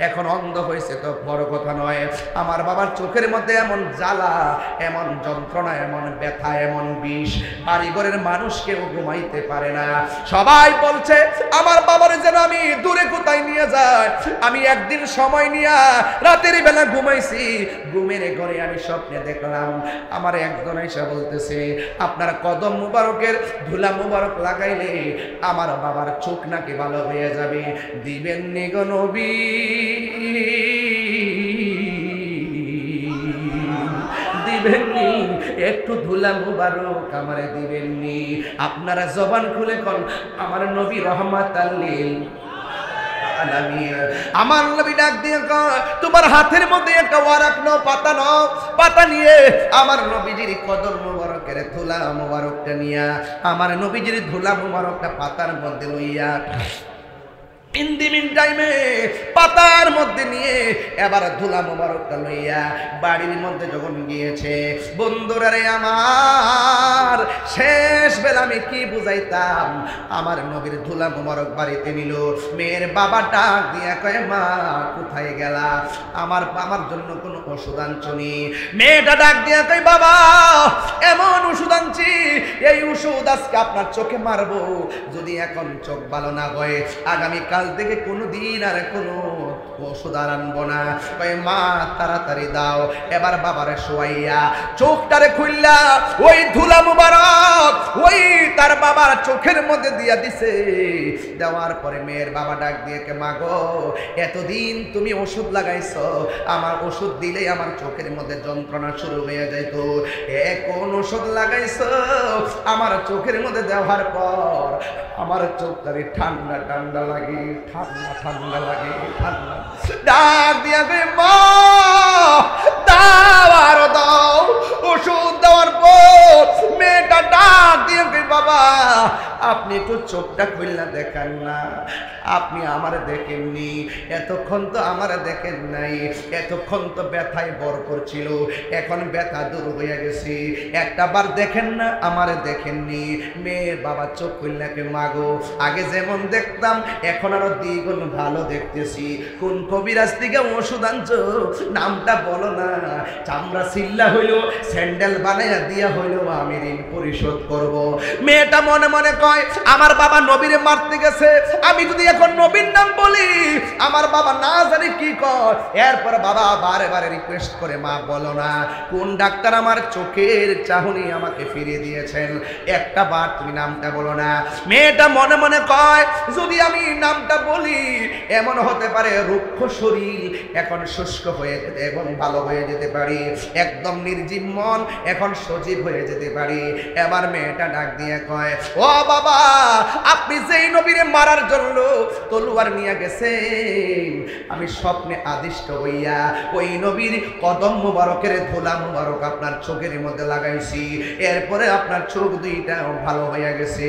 এখন অন্ধ হয়েছে তো বড় কথা নয়, আমার বাবার চোখের মধ্যে এমন জ্বালা, এমন যন্ত্রণা, এমন ব্যথা, এমন বিষ, বাড়িঘরের মানুষ কেউ ঘুমাইতে পারে না। সবাই বলছে আমার বাবার যেন আমি দূরে কোথায় নিয়ে যায়। আমি একদিন সময় নিয়ে রাতের বেলা ঘুমাইছি, ঘুমের ঘরে আমি স্বপ্নে দেখলাম আমার একজন এসে বলতেছে আপনার কদম মুবারকের ধুলা মুবারক লাগাইলে আমার বাবার চোখ নাকি ভালো হয়ে যাবে, দিবেন নি গো নবী, দিবেননি একটু ধুলা মুবারক আমারে দিবেননি? আপনারা জবান খুলে কোন আমার নবী রহমাতাল লিল আলামিন। আমার নবী ডাক দিয়ে কয় তোমার হাতের মধ্যে একটা ওয়ারাক নাও, পাতা নাও, পাতা নিয়ে আমার নবীজির কদম মুবারকের ধুলা মুবারকটা নিয়া আমার নবীজির ধুলা মুবারকটা পাতার মধ্যে লইয়া ইন দি মিন টাইমে পাতার মধ্যে নিয়ে এবার ধুলা মুবারকটা লইয়া বাড়ির মধ্যে যখন গিয়েছে, বন্ধুরা রে আমার শেষ বেলা আমি কি বুঝাইতাম, আমার নবীর ধুলা মুবারক বাড়িতে নিল। মেয়ের বাবা ডাক দিয়া কয় মা কোথায় গেলা, আমার জন্য কোনো ওষুধ আনছনি? মেয়েটা ডাক দিয়া কয় বাবা এমন ওষুধ আনছি, এই ওষুধ আজকে আপনার চোখে মারবো, যদি এখন চোখ ভালো না হয় আগামীকাল থেকে কোনোদিন আর কোনো ওষুধ আর আনবো না। কয় মা তাড়াতাড়ি দাও। এবার বাবারে শোয়াইয়া চোখটারে খুললা ওই ধুলা মুবারক ওই তার বাবার চোখের মধ্যে দিয়া দিছে। দেওয়ার পরে মেয়ের বাবা ডাক দিয়ে কে মা গো এতদিন তুমি ওষুধ লাগাইছো, আমার ওষুধ দিলেই আমার চোখের মধ্যে যন্ত্রণা শুরু হয়ে যাইত, কোন ওষুধ লাগাইছো আমার চোখের মধ্যে দেওয়ার পর আমার চোখটারে ঠান্ডা ঠান্ডা লাগে, ঠান্ডা ঠান্ডা লাগে, ঠান্ডা। ডাক দিয়া গে মা দাও আর দাও। ওষুধ দেওয়ার পর মেয়েটা ডাক দিয়ে গে বাবা আপনি একটু চোখটা খুলনা দেখান না, আপনি আমার দেখেননি, এতক্ষণ তো আমার দেখেন নাই, এতক্ষণ তো ব্যথায় ভরপুর ছিল, এখন ব্যথা দূর হয়ে গেছে, একটা বার দেখেন না আমার দেখেননি। মেয়ের বাবা চোখ খুলনাকে মাগো আগে যেমন দেখতাম এখন আরো দ্বিগুণ ভালো দেখতেছি। কোন কবিরাজ থেকে ওষুধ আনছো নামটা বলো না, চামড়া সিল্লা হইলো স্যান্ডেল বানাইয়া দিয়া হইলো আমি ঋণ পরিশোধ করব। মেয়েটা মনে মনে কয় আমার বাবা নবীরে মারতে গেছে, আমি যদি এখন নবীর নাম বলি আমার বাবা না জানি কি কর। এরপর বাবা বারে বারে রিকোয়েস্ট করে, মা বলো না কোন ডাক্তার আমার চোখের চাহনি আমাকে ফিরিয়ে দিয়েছেন, একটা বার তুমি নামটা বলো না। মেয়েটা মনে মনে কয় যদি আমি নামটা বলি এমন হতে পারে রুক্ষ শরীর এখন শুষ্ক হয়ে যেতে এবং ভালো হয়ে যেতে পারি, একদম নির্জীব মন এখন সজীব হয়ে যেতে পারি। এবার মেয়েটা ডাক দিয়ে কয়, ও বাবা আপনি যেই নবীরে মারার জন্য তলোয়ার নিয়ে গেছেন আমি স্বপ্নে আদিষ্ট হইয়া ওই নবীর কদম মুবারকের ধুলা মুবারক আপনার চোখের মধ্যে লাগাইছি, এরপরে আপনার চোখ দুইটা ভালো হয়ে গেছে।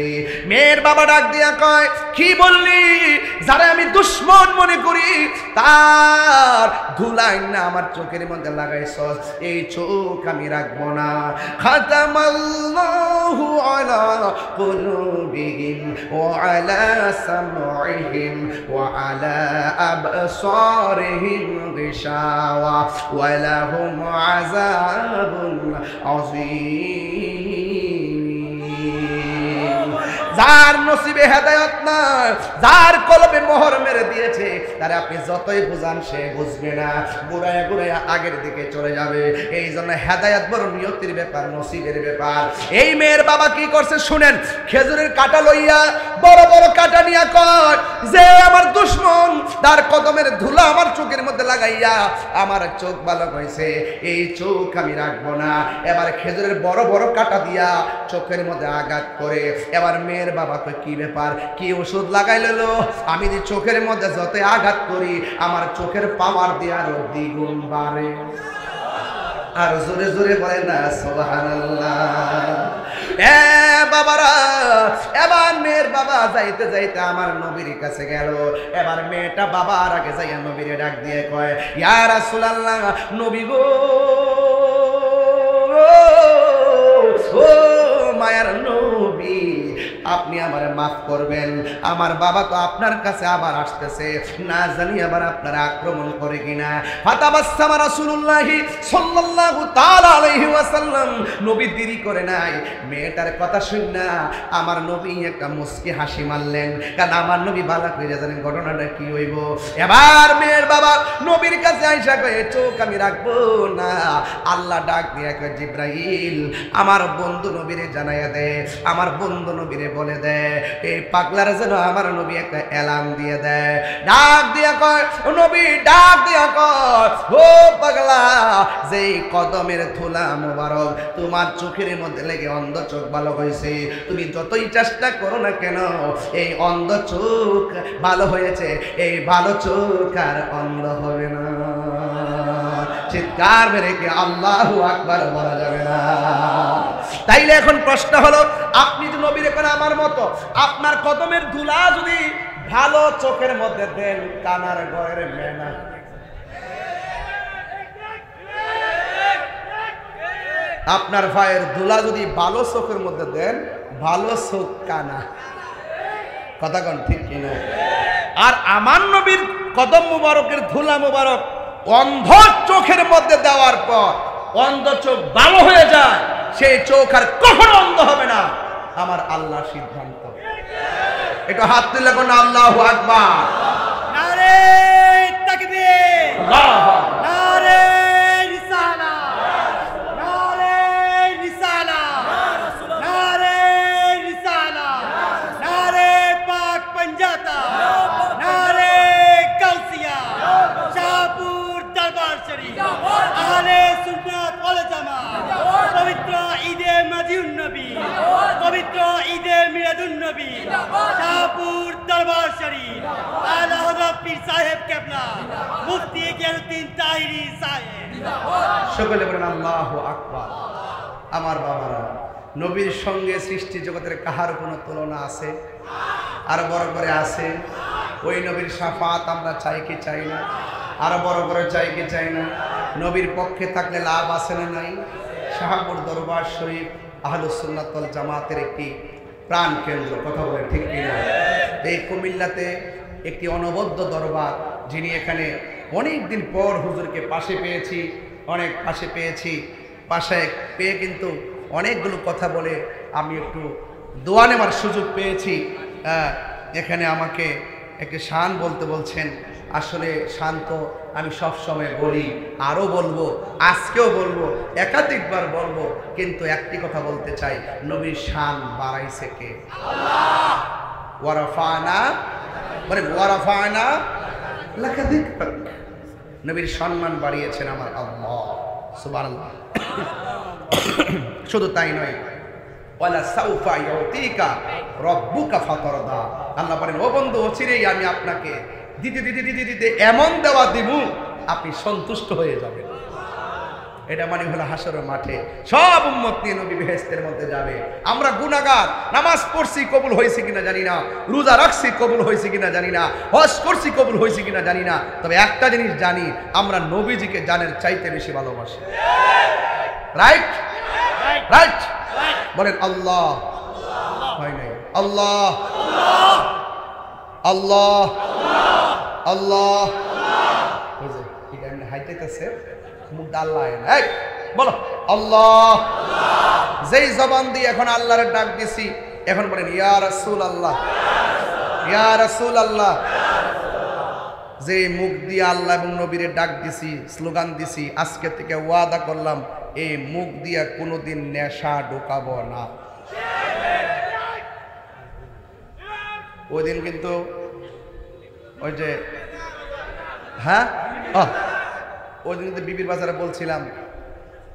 মেয়ের বাবা ডাক দিয়া কয়, কি বললি? যারা আমি দুশ্মন মনে করি তার ধুলাই না আমার চোখের মধ্যে লাগাইছস, এই চোখ আমি রাখবো না। খাতামাল্লাহু আলা কুলুবিহিম ওয়া আলা সামঈহিম ওয়া আলা আবসারিহিম গিশাওয়া ওয়া লাহুম আযাবুন আযীম। যার নসিবে হেদায়েত না, যার কলবে মোহর মেরে দিয়েছে তারে আপনি যতই বুঝান সে বুঝবে না, ঘুরায় ঘুরায় আগের দিকে চলে যাবে। এই জন্য হেদায়েত বড় নিয়তির ব্যাপার, নসিবের ব্যাপার। এই মেয়ের বাবা কি করছে শুনেন, খেজুরের কাঁটা লইয়া বড় বড় কাঁটা নিয়ে কয় যে আমার দুশ্মন তার কদমের ধুলা আমার চোখের মধ্যে লাগাইয়া আমার চোখ ভালো হয়েছে, এই চোখ আমি রাখবো না। এবার খেজুরের বড় বড় কাঁটা দিয়া চোখের মধ্যে আঘাত করে এবার মেয়ের বাবা তো কি ব্যাপার, কি ওষুধ লাগাই লো, আমি যে চোখের মধ্যে যত আঘাত করি আমার চোখের পাওয়ার দিয়ে আরো দ্বিগুণ বাড়ে। আর জোরে জোরে বলে না সুবহানাল্লাহ। এ বাবারা, এবার মেয়ের বাবা যাইতে যাইতে আমার নবীর কাছে গেল। এবার মেয়েটা বাবার আগে যাইয়া নবীরে ডাক দিয়ে কয়, ইয়া রাসূলুল্লাহ, নবী গো, ও মায়ার নবী, আপনি আমার মাফ করবেন, আমার বাবা তো আপনার কাছে আবার আসতেছে, না জানি আবার আপনার আক্রমণ করে কিনা। ফাতাবাসসামা রাসূলুল্লাহি সাল্লাল্লাহু তাআলা আলাইহি ওয়াসাল্লাম, নবী দেরি করে নাই, মেয়েটার কথা শুননা আমার নবী একটা মুস্কি হাসি মারলেন, কারণ আমার নবী ভালো করে জানেন ঘটনাটা কি হইব। এবার মেয়ের বাবা নবীর কাছে আইসা কয়ে, চোখ আমি রাখবো না। আল্লাহ ডাক দিয়ে কয়, জিব্রাইল আমার বন্ধু নবীরে জানাইয়া দে, আমার বন্ধু নবীরে বলে দে এই পাগলার যেন আমার নবী একটা এলান দিয়ে দেয়। ডাক দিয়া কয়, নবী ডাক দিয়া কয়, ও পাগলা, যেই কদমের ধুলা মুবারক তোমার চোখের মধ্যে লেগে অন্ধ চোখ ভালো হয়েছে, তুমি যতই চেষ্টা করো না কেন এই অন্ধ চোখ ভালো হয়েছে, এই ভালো চোখ আর অন্ধ হবে না। চিৎকার মেরে কি আল্লাহু আকবার বলা যাবে না? তাইলে এখন প্রশ্ন হলো, আপনি যদি নবীর এখন আমার মতো আপনার কদমের ধুলা যদি ভালো চোখের মধ্যে দেন, কানার গয়ের মেনা, আপনার ভাইয়ের ধুলা যদি ভালো চোখের মধ্যে দেন, ভালো চোখ কানা, কথা কোন ঠিক কিনা? আর আমার নবীর কদম মুবারকের ধুলা মুবারক অন্ধ চোখের মধ্যে দেওয়ার পর অন্ধ চোখ ভালো হয়ে যায়, সেই চোখ আর কখনো অন্ধ হবে না, আমার আল্লাহর সিদ্ধান্ত। একটু হাত তুলে কোন আল্লাহু আকবার। নারে তাকবীর, নারে রিসালাত, নারে রিসালাত, নারে রিসালাত, নারে পাক পাঞ্জাতা, নারে গাউসিয়া, শাহপুর দরবার শরীফ, আহলে সুন্নাত ওয়াল জামাত, পবিত্র ঈদে মাজিউন নবী, পবিত্র ঈদে মিলাদুন নবী, শাহপুর দরবার শরীফ, আলা হযরত পীর সাহেব কেবলা, মুফতি গিয়াসউদ্দিন তাহিরি সাহেব। সকলে বলেন আল্লাহু আকবার। আমার বাবারা, নবীর সঙ্গে সৃষ্টি জগতের কাহার কোনো তুলনা আছে? আর বড় করে আছে? ওই নবীর শাফাত আমরা চাই কি চাই না? আর বড় করে চাই কি চাই না? নবীর পক্ষে থাকলে লাভ আছে না নাই? শাহপুর দরবার শরীফ আহলুস সুন্নাত ওয়াল জামাতের একটি প্রাণ কেন্দ্র, কথা বলে ঠিক কিনা? এই কুমিল্লাতে একটি অনবদ্য দরবার, যিনি এখানে অনেক দিন পর হুজুরকে পাশে পেয়েছি, অনেক পাশে পেয়েছি, পাশে পেয়ে কিন্তু অনেকগুলো কথা বলে আমি একটু দোয়া নেওয়ার সুযোগ পেয়েছি। এখানে আমাকে একটি শান বলতে বলছেন। আসলে শান্ত আমি সব সময় বলি, আরও বলবো, আজকেও বলবো, একাধিকবার বলবো, কিন্তু একটি কথা বলতে চাই, নবীর শান বাড়াইছে কে? আল্লাহ। ওয়ারাফানা, বলেন ওয়ারাফানা লাকা যিকরাক। নবীর সম্মান বাড়িয়েছেন আমার আল্লাহ, সুবহানাল্লাহ। শুধু তাই নয়, ওয়ালা সাউফা ইউতিকা রাব্বুকা ফাতারদা। আল্লাহ বলেন, ও বন্ধু, অচিরেই আমি আপনাকে দিতে দিতে দিতে দিতে এমন দেওয়া দিব আপনি সন্তুষ্ট হয়ে যাবেন। এটা মানে হলো হাসরের মাঠে সব উম্মত নিয়ে নবী বেহেশতের মধ্যে যাবে। আমরা গুনাহগার, নামাজ পড়ছি কবুল হয়েছে কিনা জানি না, রোজা রাখছি কবুল হয়েছে কিনা জানি না, হজ করছি কবুল হয়েছে কিনা জানি না, তবে একটা জিনিস জানি, আমরা নবীজিকে জানের চাইতে বেশি ভালোবাসি। রাইট রাইট, বলেন আল্লাহ। হয় নাই আল্লাহ আল্লাহ আল্লাহ। হাইতেছে মুখ আল্লাহ, বলো আল্লাহ। যেই জবান দিয়ে এখন আল্লাহর ডাক দিছি, এখন বলেন ইয়া রাসূল আল্লাহ, ইয়া রাসূল আল্লাহ। যে মুখ দিয়ে আল্লাহ এবং নবীরে ডাক দিছি, স্লোগান দিছি, আজকে থেকে ওয়াদা করলাম এই মুখ দিয়া কোনোদিন নেশা ঢোকাবো না। ওই দিন কিন্তু ওই যে ওই দিন কিন্তু বিবির বাজারে বলছিলাম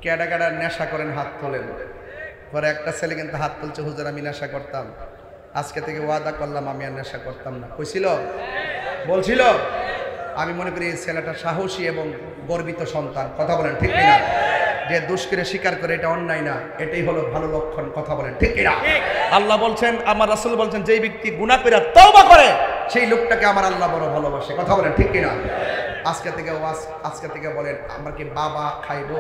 কেডা কেডা নেশা করেন হাত তোলেন। পরে একটা ছেলে কিন্তু হাত তুলছে, হুজুর আমি নেশা করতাম, আজকে থেকে ওয়াদা করলাম আমি আর নেশা করতাম না। কইছিল, বলছিল। আমি মনে করি এই ছেলেটা সাহসী এবং গর্বিত সন্তান। কথা বলেন ঠিক কিনা? যে দুষ্কৃরে স্বীকার করে এটা অন্যায় না, এটাই হলো ভালো লক্ষণ। কথা বলেন ঠিক কিনা? আল্লাহ বলছেন, আমার রাসূল বলছেন, যেই ব্যক্তি গুনাহ করে তওবা করে সেই লোকটাকে আমার আল্লাহ বড় ভালোবাসে। কথা বলেন ঠিক কিনা? আজকে থেকে বলেন, আমরা কি বাবা খাইব?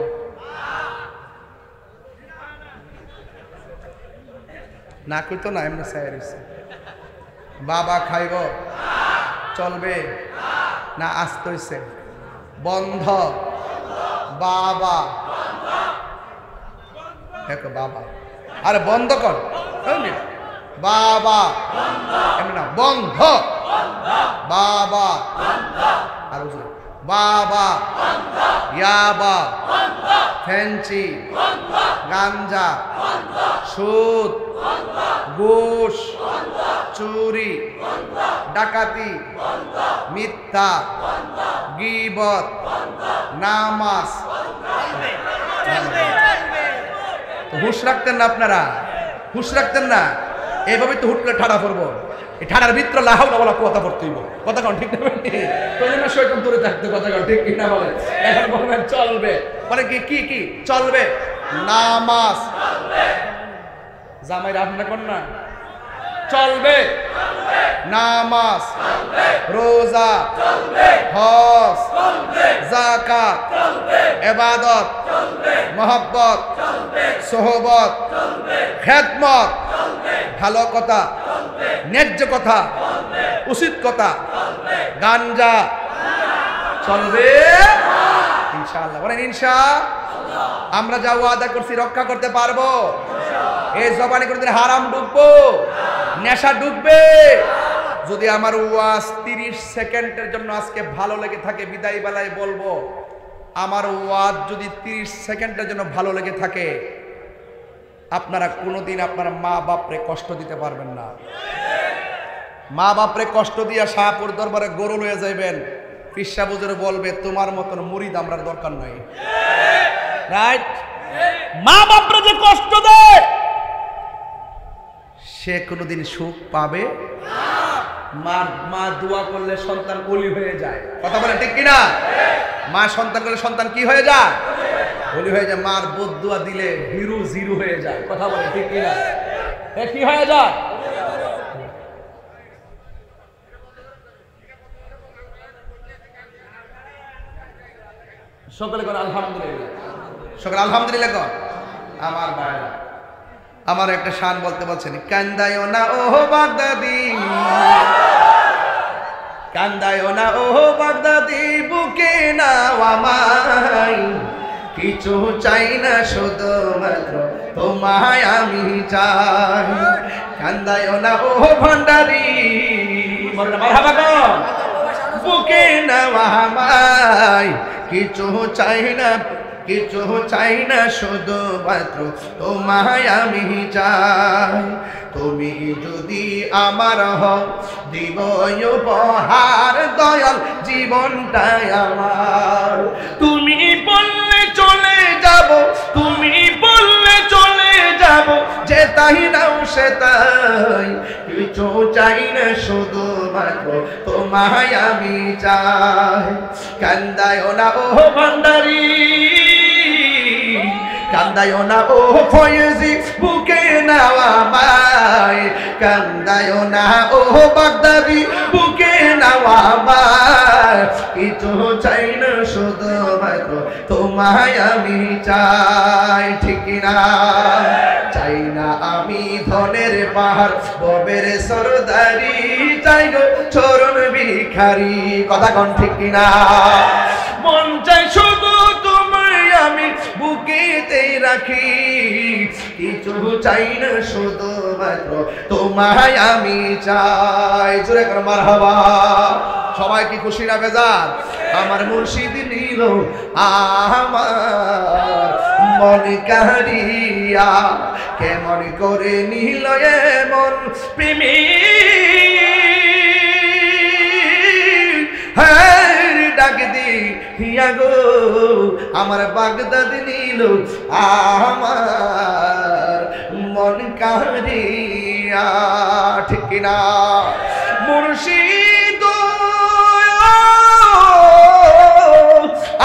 না কইতো না, এমনি সাইরিছে বাবা খাইব চলবে না? আসতে হইছে বন্ধ। বাবা দেখো বাবা, আরে বন্ধ কর, বাবা এমনি না, বন্ধ বাবা। আর বাবা, ইয়াবা, ফেন্সি, গাঞ্জা, সুদ, ঘুষ, চুরি, ডাকাতি, মিথ্যা, গীবত, নামাজ। হুঁশ রাখতেন না আপনারা? হুঁশ রাখতেন না? এইভাবে তো হুটলে ঠাড়া পড়বো। এই ঠাড়ার ভিতরে লাহাও না বলা কথা পড়তে হইব। কথা কন ঠিক না? শয়তান দূরে থাকতে। কথা কন ঠিক কিনা বলেন? এখন বলবেন চলবে, মানে কি কি কি চলবে? নামাজ, জামাই রান্না কর না, চলবে। নামাজ, রোজা, হজ, যাকাত, ইবাদত, মহব্বত, সোহবত, খেদমত, ভালো কথা, ন্যায্য কথা, উচিত কথা, গাঞ্জা চলবে ইনশাআল্লাহ। বলেন ইনশাআল্লাহ। আমরা যা ওয়াদা করছি রক্ষা করতে পারবো? এই জবানে কোনদিন হারাম ডুববো? নেশা ডুববে? যদি আমার ওয়াজ 30 সেকেন্ডের জন্য আজকে ভালো লেগে থাকে, বিদায় বেলায় বলবো, আমার ওয়াজ যদি 30 সেকেন্ডের জন্য ভালো লেগে থাকে, আপনারা কোনোদিন আপনার মা বাপরে কষ্ট দিতে পারবেন না। মা বাপরে কষ্ট দিয়া শাহপুর দরবারে গরু লয়ে যাইবেন, পিসা বুজুরে বলবে তোমার মতন মুরিদ আমরার দরকার নাই। রাইট? মা বাপরে যে কষ্ট দেয় সে কোনোদিন সুখ পাবে না। মা দোয়া করলে সন্তান ওলি হয়ে যায়। কথা বলেন ঠিক কিনা? মা সন্তান করলে সন্তান কি হয়ে যায়? ওলি হয়ে যায়। মার বদদুয়া দিলে হিরু জিরু হয়ে যায়। কথা বলেন ঠিক কিনা? কি হয়ে যায়? সকলে কর আলহামদুলিল্লাহ। সকলে আলহামদুলিল্লাহ কর। আমার ভাইরা, আমার একটা শান বলতে বলছেন, কান্দায়ও না ও বাগদাদি, কান্দায়ও না ও বাগদাদি, বুকে নাও আমায়, কিছু চাই না শুধুমাত্র তোমায় আমি চাই। কান্দায় না ও ভান্ডারি মারহাবা কর বুকে নেওয়া আমায় কিছু চাই না শুধু মাত্র তোমায় আমি চাই তুমি যদি আমার হও দিব উপহার দয়াল জীবনটাই আমার তুমি বললে চলে যাব তুমি বললে চলে যাব যে তাই নাও সে তাই কিছু চাই না শুধু মাত্র তোমায় আমি চাই কান্দায় না ও ভান্ডারি কান্দায় না ও ফয়েজি বুকে নেওয়া মায় কান্দায় না ও বাগদাদি বুকে নেওয়া মায় কিছু চাই না শুধু মাত্র তোমায় আমি চাই ঠিক না চাই না আমি ধনের পাহাড় ববের সরদারি চাই গো চরণ ভিখারি কথা কোন ঠিক না মন চাই শুধু তোমায় আমি বুকেতেই রাখি কিছু চাই না শুধু মাত্র তোমায় আমি চাই জোরে করে মারহাবা সবাই কি খুশি না বেজার আমার মুর্শিদ নিল আমার মন কারিয়া কেমন করে নিল এমন প্রেমী ডাক দি হিয়া গো আমার বাগদাদ নিল আমার মন কারিয়া ঠিক না মুর্শিদ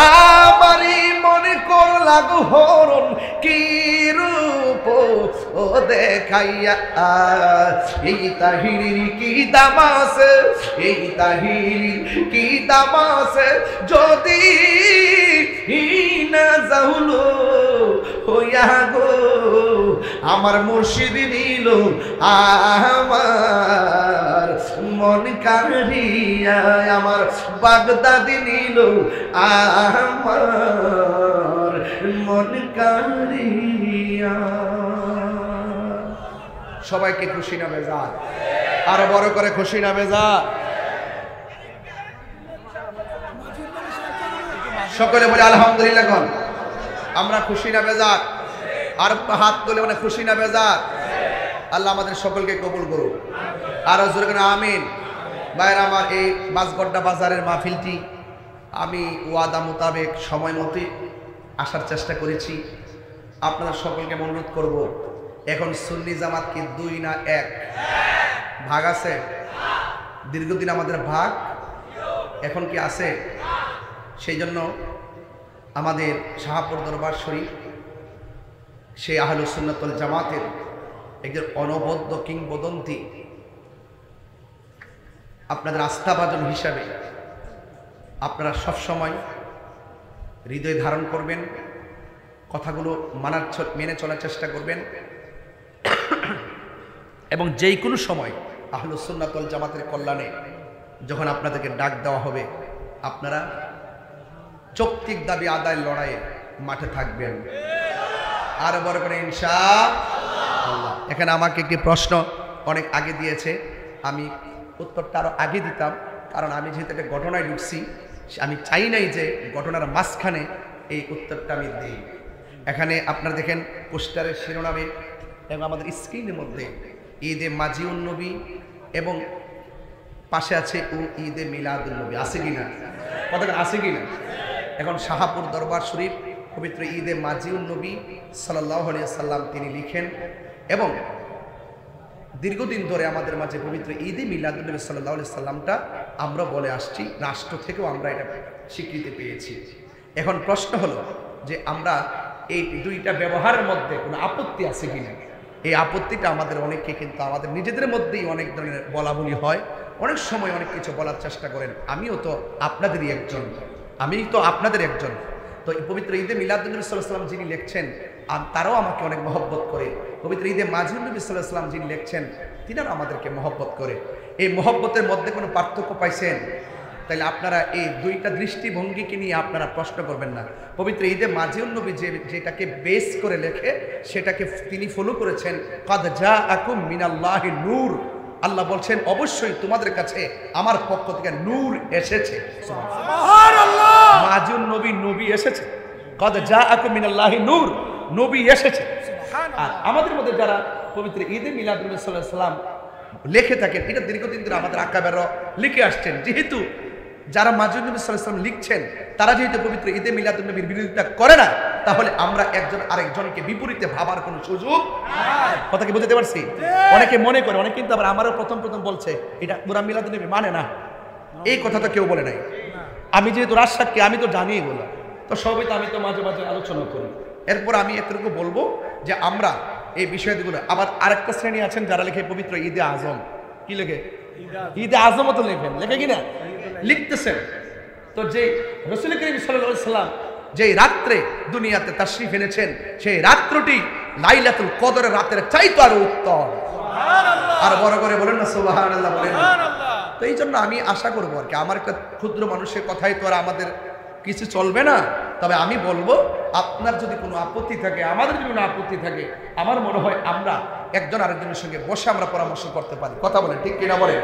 আমারই মনে কর লাগু হরণ কি রূপ ও দেখাইয়া এই তাহিরির কি দামাস এই তাহিরির কি দামাস যদি না যাহুলো হইয়া গো আমার মুর্শিদ নিল আমার মন কারিয়া আমার বাগদাদি নিল আমার মন কারিয়া সবাইকে খুশি না বেজার আরো বড় করে খুশি না বেজার সকলে বলে আলহামদুলিল্লাহ কোন আমরা খুশি না বেজার আর হাত তুলে মানে খুশি না বেজার আল্লাহ আমাদের সকলকে কবুল করুন আর জোরে করে আমিন ভাইরা আমার এই বাসগড্ডা বাজারের মাহফিলটি আমি ওয়াদা মোতাবেক সময় মতো আসার চেষ্টা করেছি আপনাদের সকলকে অনুরোধ করব এখন সুন্নি জামাত কি 2 না 1 ভাগ আছে দীর্ঘদিন আমাদের ভাগ এখন কি আছে সেই জন্য আমাদের শাহপুর দরবার শরীফ সেই আহলুস সুন্নাত ওয়াল জামাতের একজন অনবদ্য কিংবদন্তি আপনাদের আস্থাভাজন হিসাবে আপনারা সব সময় হৃদয়ে ধারণ করবেন কথাগুলো মেনে চলার চেষ্টা করবেন এবং যেই কোনো সময় আহলুস সুন্নাত ওয়াল জামাতের কল্যাণে যখন আপনাদেরকে ডাক দেওয়া হবে আপনারা যৌক্তিক দাবি আদায়ের লড়াইয়ে মাঠে থাকবেন আর বড় করে ইনশাআল্লাহ এখানে আমাকে একটি প্রশ্ন অনেক আগে দিয়েছে আমি উত্তরটা আরো আগে দিতাম কারণ আমি যেহেতু একটা ঘটনায় ঢুকছি আমি চাই নাই যে ঘটনার মাঝখানে এই উত্তরটা আমি দিই এখানে আপনারা দেখেন পোস্টারের শিরোনামে এবং আমাদের স্ক্রিনের মধ্যে ঈদে মাজিউন নবী এবং পাশে আছে ঈদে মিলাদুন নবী আছে কিনা কতক্ষণ আছে কিনা এখন শাহপুর দরবার শরীফ পবিত্র ঈদে মাজিউন নবী সাল্লাল্লাহু আলাইহি সাল্লাম তিনি লিখেন এবং দীর্ঘদিন ধরে আমাদের মাঝে পবিত্র ঈদে মিলাদুন নবী সাল্লাল্লাহু আলাইহি সাল্লামটা আমরা বলে আসছি রাষ্ট্র থেকেও আমরা এটা স্বীকৃতি পেয়েছি এখন প্রশ্ন হলো যে আমরা এই দুইটা ব্যবহারের মধ্যে কোনো আপত্তি আছে কিনা এই আপত্তিটা আমাদের অনেককে কিন্তু আমাদের নিজেদের মধ্যেই অনেক ধরনের বলাবলি হয় অনেক সময় অনেক কিছু বলার চেষ্টা করেন আমিও তো আপনাদেরই একজন তো এই পবিত্র ঈদে মিলাদুন নবী সাল্লাল্লাহু আলাইহি সাল্লাম যিনি লিখছেন তারাও আমাকে অনেক মহব্বত করে পবিত্র ঈদে মাজিউন নবী সাল্লাল্লাহু আলাইহি সাল্লাম যিনি লিখছেন তিনারা আমাদেরকে মহব্বত করে এই মহব্বতের মধ্যে কোনো পার্থক্য পাইছেন তাইলে আপনারা এই দুইটা দৃষ্টিভঙ্গিকে নিয়ে আপনারা প্রশ্ন করবেন না। পবিত্র ঈদে মাজিউন নবী যেটাকে বেস করে লেখে সেটাকে তিনি ফলো করেছেন, কাদ জাআকুম মিনাল্লাহি নূর। আল্লাহ বলছেন অবশ্যই তোমাদের কাছে আমার পক্ষ থেকে নূর এসেছে। সুবহানাল্লাহ। মাজিউন নবী, নবী এসেছে, কাদ জাআকুম মিনাল্লাহি নূর, নবী এসেছে। আর আমাদের মধ্যে যারা পবিত্র ঈদে মিলাদুন নবী সাল্লাল্লাহু আলাইহি ওয়াসাল্লাম লিখে থাকেন, এটা দীর্ঘদিন ধরে আমাদের আকাবেররা লিখে আসছেন। যেহেতু যারা মাজিউন নবী সাল্লাল্লাহু আলাইহি ওয়াসাল্লাম লিখছেন তারা যেহেতু পবিত্র ঈদে মিলাদুন নবীর বিরোধিতা করে না, তাহলে আমরা একজন আরেকজনকে বিপরীতে ভাবার কোনো সুযোগ নাই। কথা কি বুঝতে পারছি? অনেকে মনে করে, অনেকে কিন্তু আবার আমারও প্রথম বলছে এটা পুরা মিলাদুন নবী মানে না, এই কথা তো কেউ বলে নাই। আমি যেহেতু রাজসাক্ষী আমি তো জানি এগুলো, তো সবই তো আমি তো মাঝে মাঝে আলোচনা করি। এরপর আমি এতটুকু বলবো যে আমরা এই বিষয়গুলো, আবার আরেকটা শ্রেণী আছেন যারা লেখে পবিত্র ঈদে আজম। কি লেখে? ঈদে আজমও তো লেখেন, লেখে কিনা লিখতেছেন। তো যে রাসূল করিম সাল্লাল্লাহু আলাইহি ওয়াসাল্লাম যেই রাত্রে দুনিয়াতে তাশরিফ এনেছেন, সেই রাত্রটি লাইলাতুল কদরের রাতের চাইতে আরো উত্তম। আর বড় করে বলেন না সুবহানাল্লাহ, বলেন। তো এই জন্য আমি আশা করবো আর কি, আমার একটা ক্ষুদ্র মানুষের কথাই তো আর আমাদের কিছু চলবে না। তবে আমি বলবো আপনার যদি কোনো আপত্তি থাকে, আমাদের যদি কোনো আপত্তি থাকে, আমার মনে হয় আমরা একজন আরেকজনের সঙ্গে বসে আমরা পরামর্শ করতে পারি। কথা বলেন, ঠিক কিনা বলেন?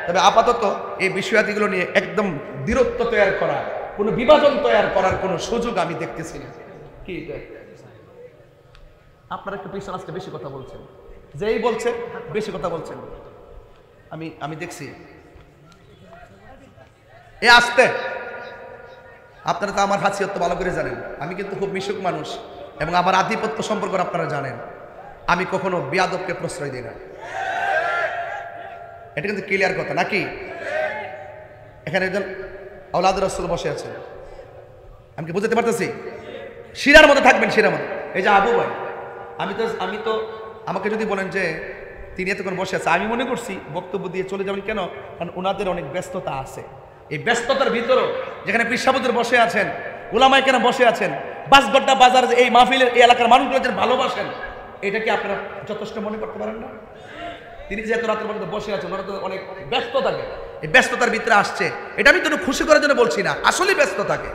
তবে আপাতত এই বিষয়াদিগুলো নিয়ে একদম দূরত্ব তৈরি করা, কোনো বিভাজন তৈরি করার কোনো সুযোগ আমি দেখতেছি না। কি আপনারা একটু পিছনে আসতে বেশি কথা বলছেন, যেই বলছে বেশি কথা বলছেন, আমি দেখছি। এ আসতে আপনারা তো আমার হাসিয়ত তো ভালো করে জানেন, আমি কিন্তু খুব মিশুক মানুষ এবং আমার আধিপত্য সম্পর্কে আপনারা জানেন। আমি কখনো বিয়াদবকে প্রশ্রয় দিই না, এটা কিন্তু ক্লিয়ার কথা নাকি? এখানে একজন আওলাদুর রাসূল বসে আছেন, আমি কি বুঝতে পারতেছি? শিরার মধ্যে থাকবেন, শিরার মধ্যে। এই যে আবু ভাই, আমি তো আমাকে যদি বলেন যে তিনি এতক্ষণ বসে আছে, আমি মনে করছি বক্তব্য দিয়ে চলে যাবেন। কেন? কারণ ওনাদের অনেক ব্যস্ততা আছে। এই ব্যস্ততার ভিতরেও যেখানে পীরসাহেবদের বসে আছেন, উলামায়ে কেরাম বসে আছেন, বাসগড্ডা বাজার এই মাহফিলের এই এলাকার মানুষগুলো যে ভালোবাসেন, এটা কি আপনারা যথেষ্ট মনে করতে পারেন না? তিনি যেহেতু রাতের মধ্যে বসে আছেন, ওরা তো অনেক ব্যস্ত থাকে, এই ব্যস্ততার ভিতরে আসছে। এটা আমি তো খুশি করার জন্য বলছি না, আসলেই ব্যস্ত থাকে।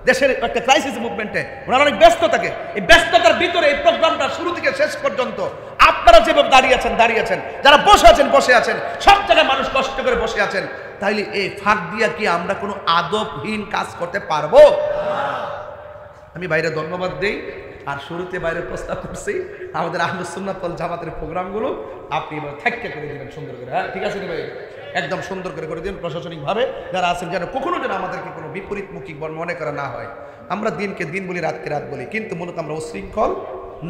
দেশের একটা ক্রাইসিস মুভমেন্টে ওনারা অনেক ব্যস্ত থাকে। এই ব্যস্ততার ভিতরে এই প্রোগ্রামটা শুরু থেকে শেষ পর্যন্ত আপনারা যেভাবে দাঁড়িয়ে আছেন, যারা বসে আছেন, সব জায়গায় মানুষ কষ্ট করে বসে আছেন, তাইলে এই ফাঁক দিয়া কি আমরা কোনো আদবহীন কাজ করতে পারবো? আমি বাইরে ধন্যবাদ দেই। আর শুরুতে বাইরে প্রস্তাব করছি আমাদের আহলুস সুন্নাত ওয়াল জামাতের প্রোগ্রামগুলো আপনি এবার থাকতে করে দিবেন সুন্দর করে। হ্যাঁ, ঠিক আছে রে ভাই, একদম সুন্দর করে দিন। প্রশাসনিকভাবে যারা আছেন যেন কখনো যেন আমাদেরকে কোনো বিপরীতমুখী মনে করা না হয়। আমরা দিনকে দিন বলি, রাতকে রাত বলি, কিন্তু মূলত আমরা উশৃঙ্খল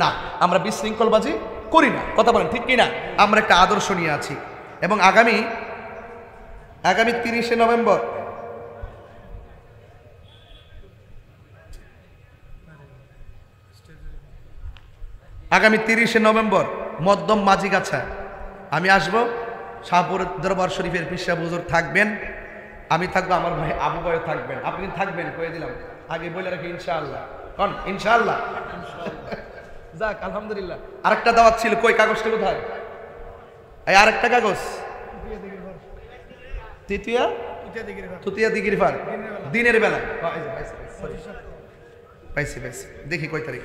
না, আমরা বিশৃঙ্খলবাজি করি না। কথা বলেন, ঠিক কিনা? আমরা একটা আদর্শ নিয়ে আছি এবং আগামী 30শে নভেম্বর মধ্যম মাঝিগাছা আমি আসবো। শাহপুর দরবার শরীফের পীর সাহেব হুজুর থাকবেন, আমি থাকবো, আমার ভাই আবু ভাই থাকবেন। আপনি থাকবেন, কয়ে দিলাম, আগে বলে রাখি ইনশাআল্লাহ। কোন ইনশাআল্লাহ? যাক আলহামদুলিল্লাহ। আরেকটা দাওয়াত ছিল, কই কাগজটা কোথায়? এই আরেকটা কাগজ, তুতিয়া দিগির ফার দিনের বেলা পাইছি। দেখি কয় তারিখ?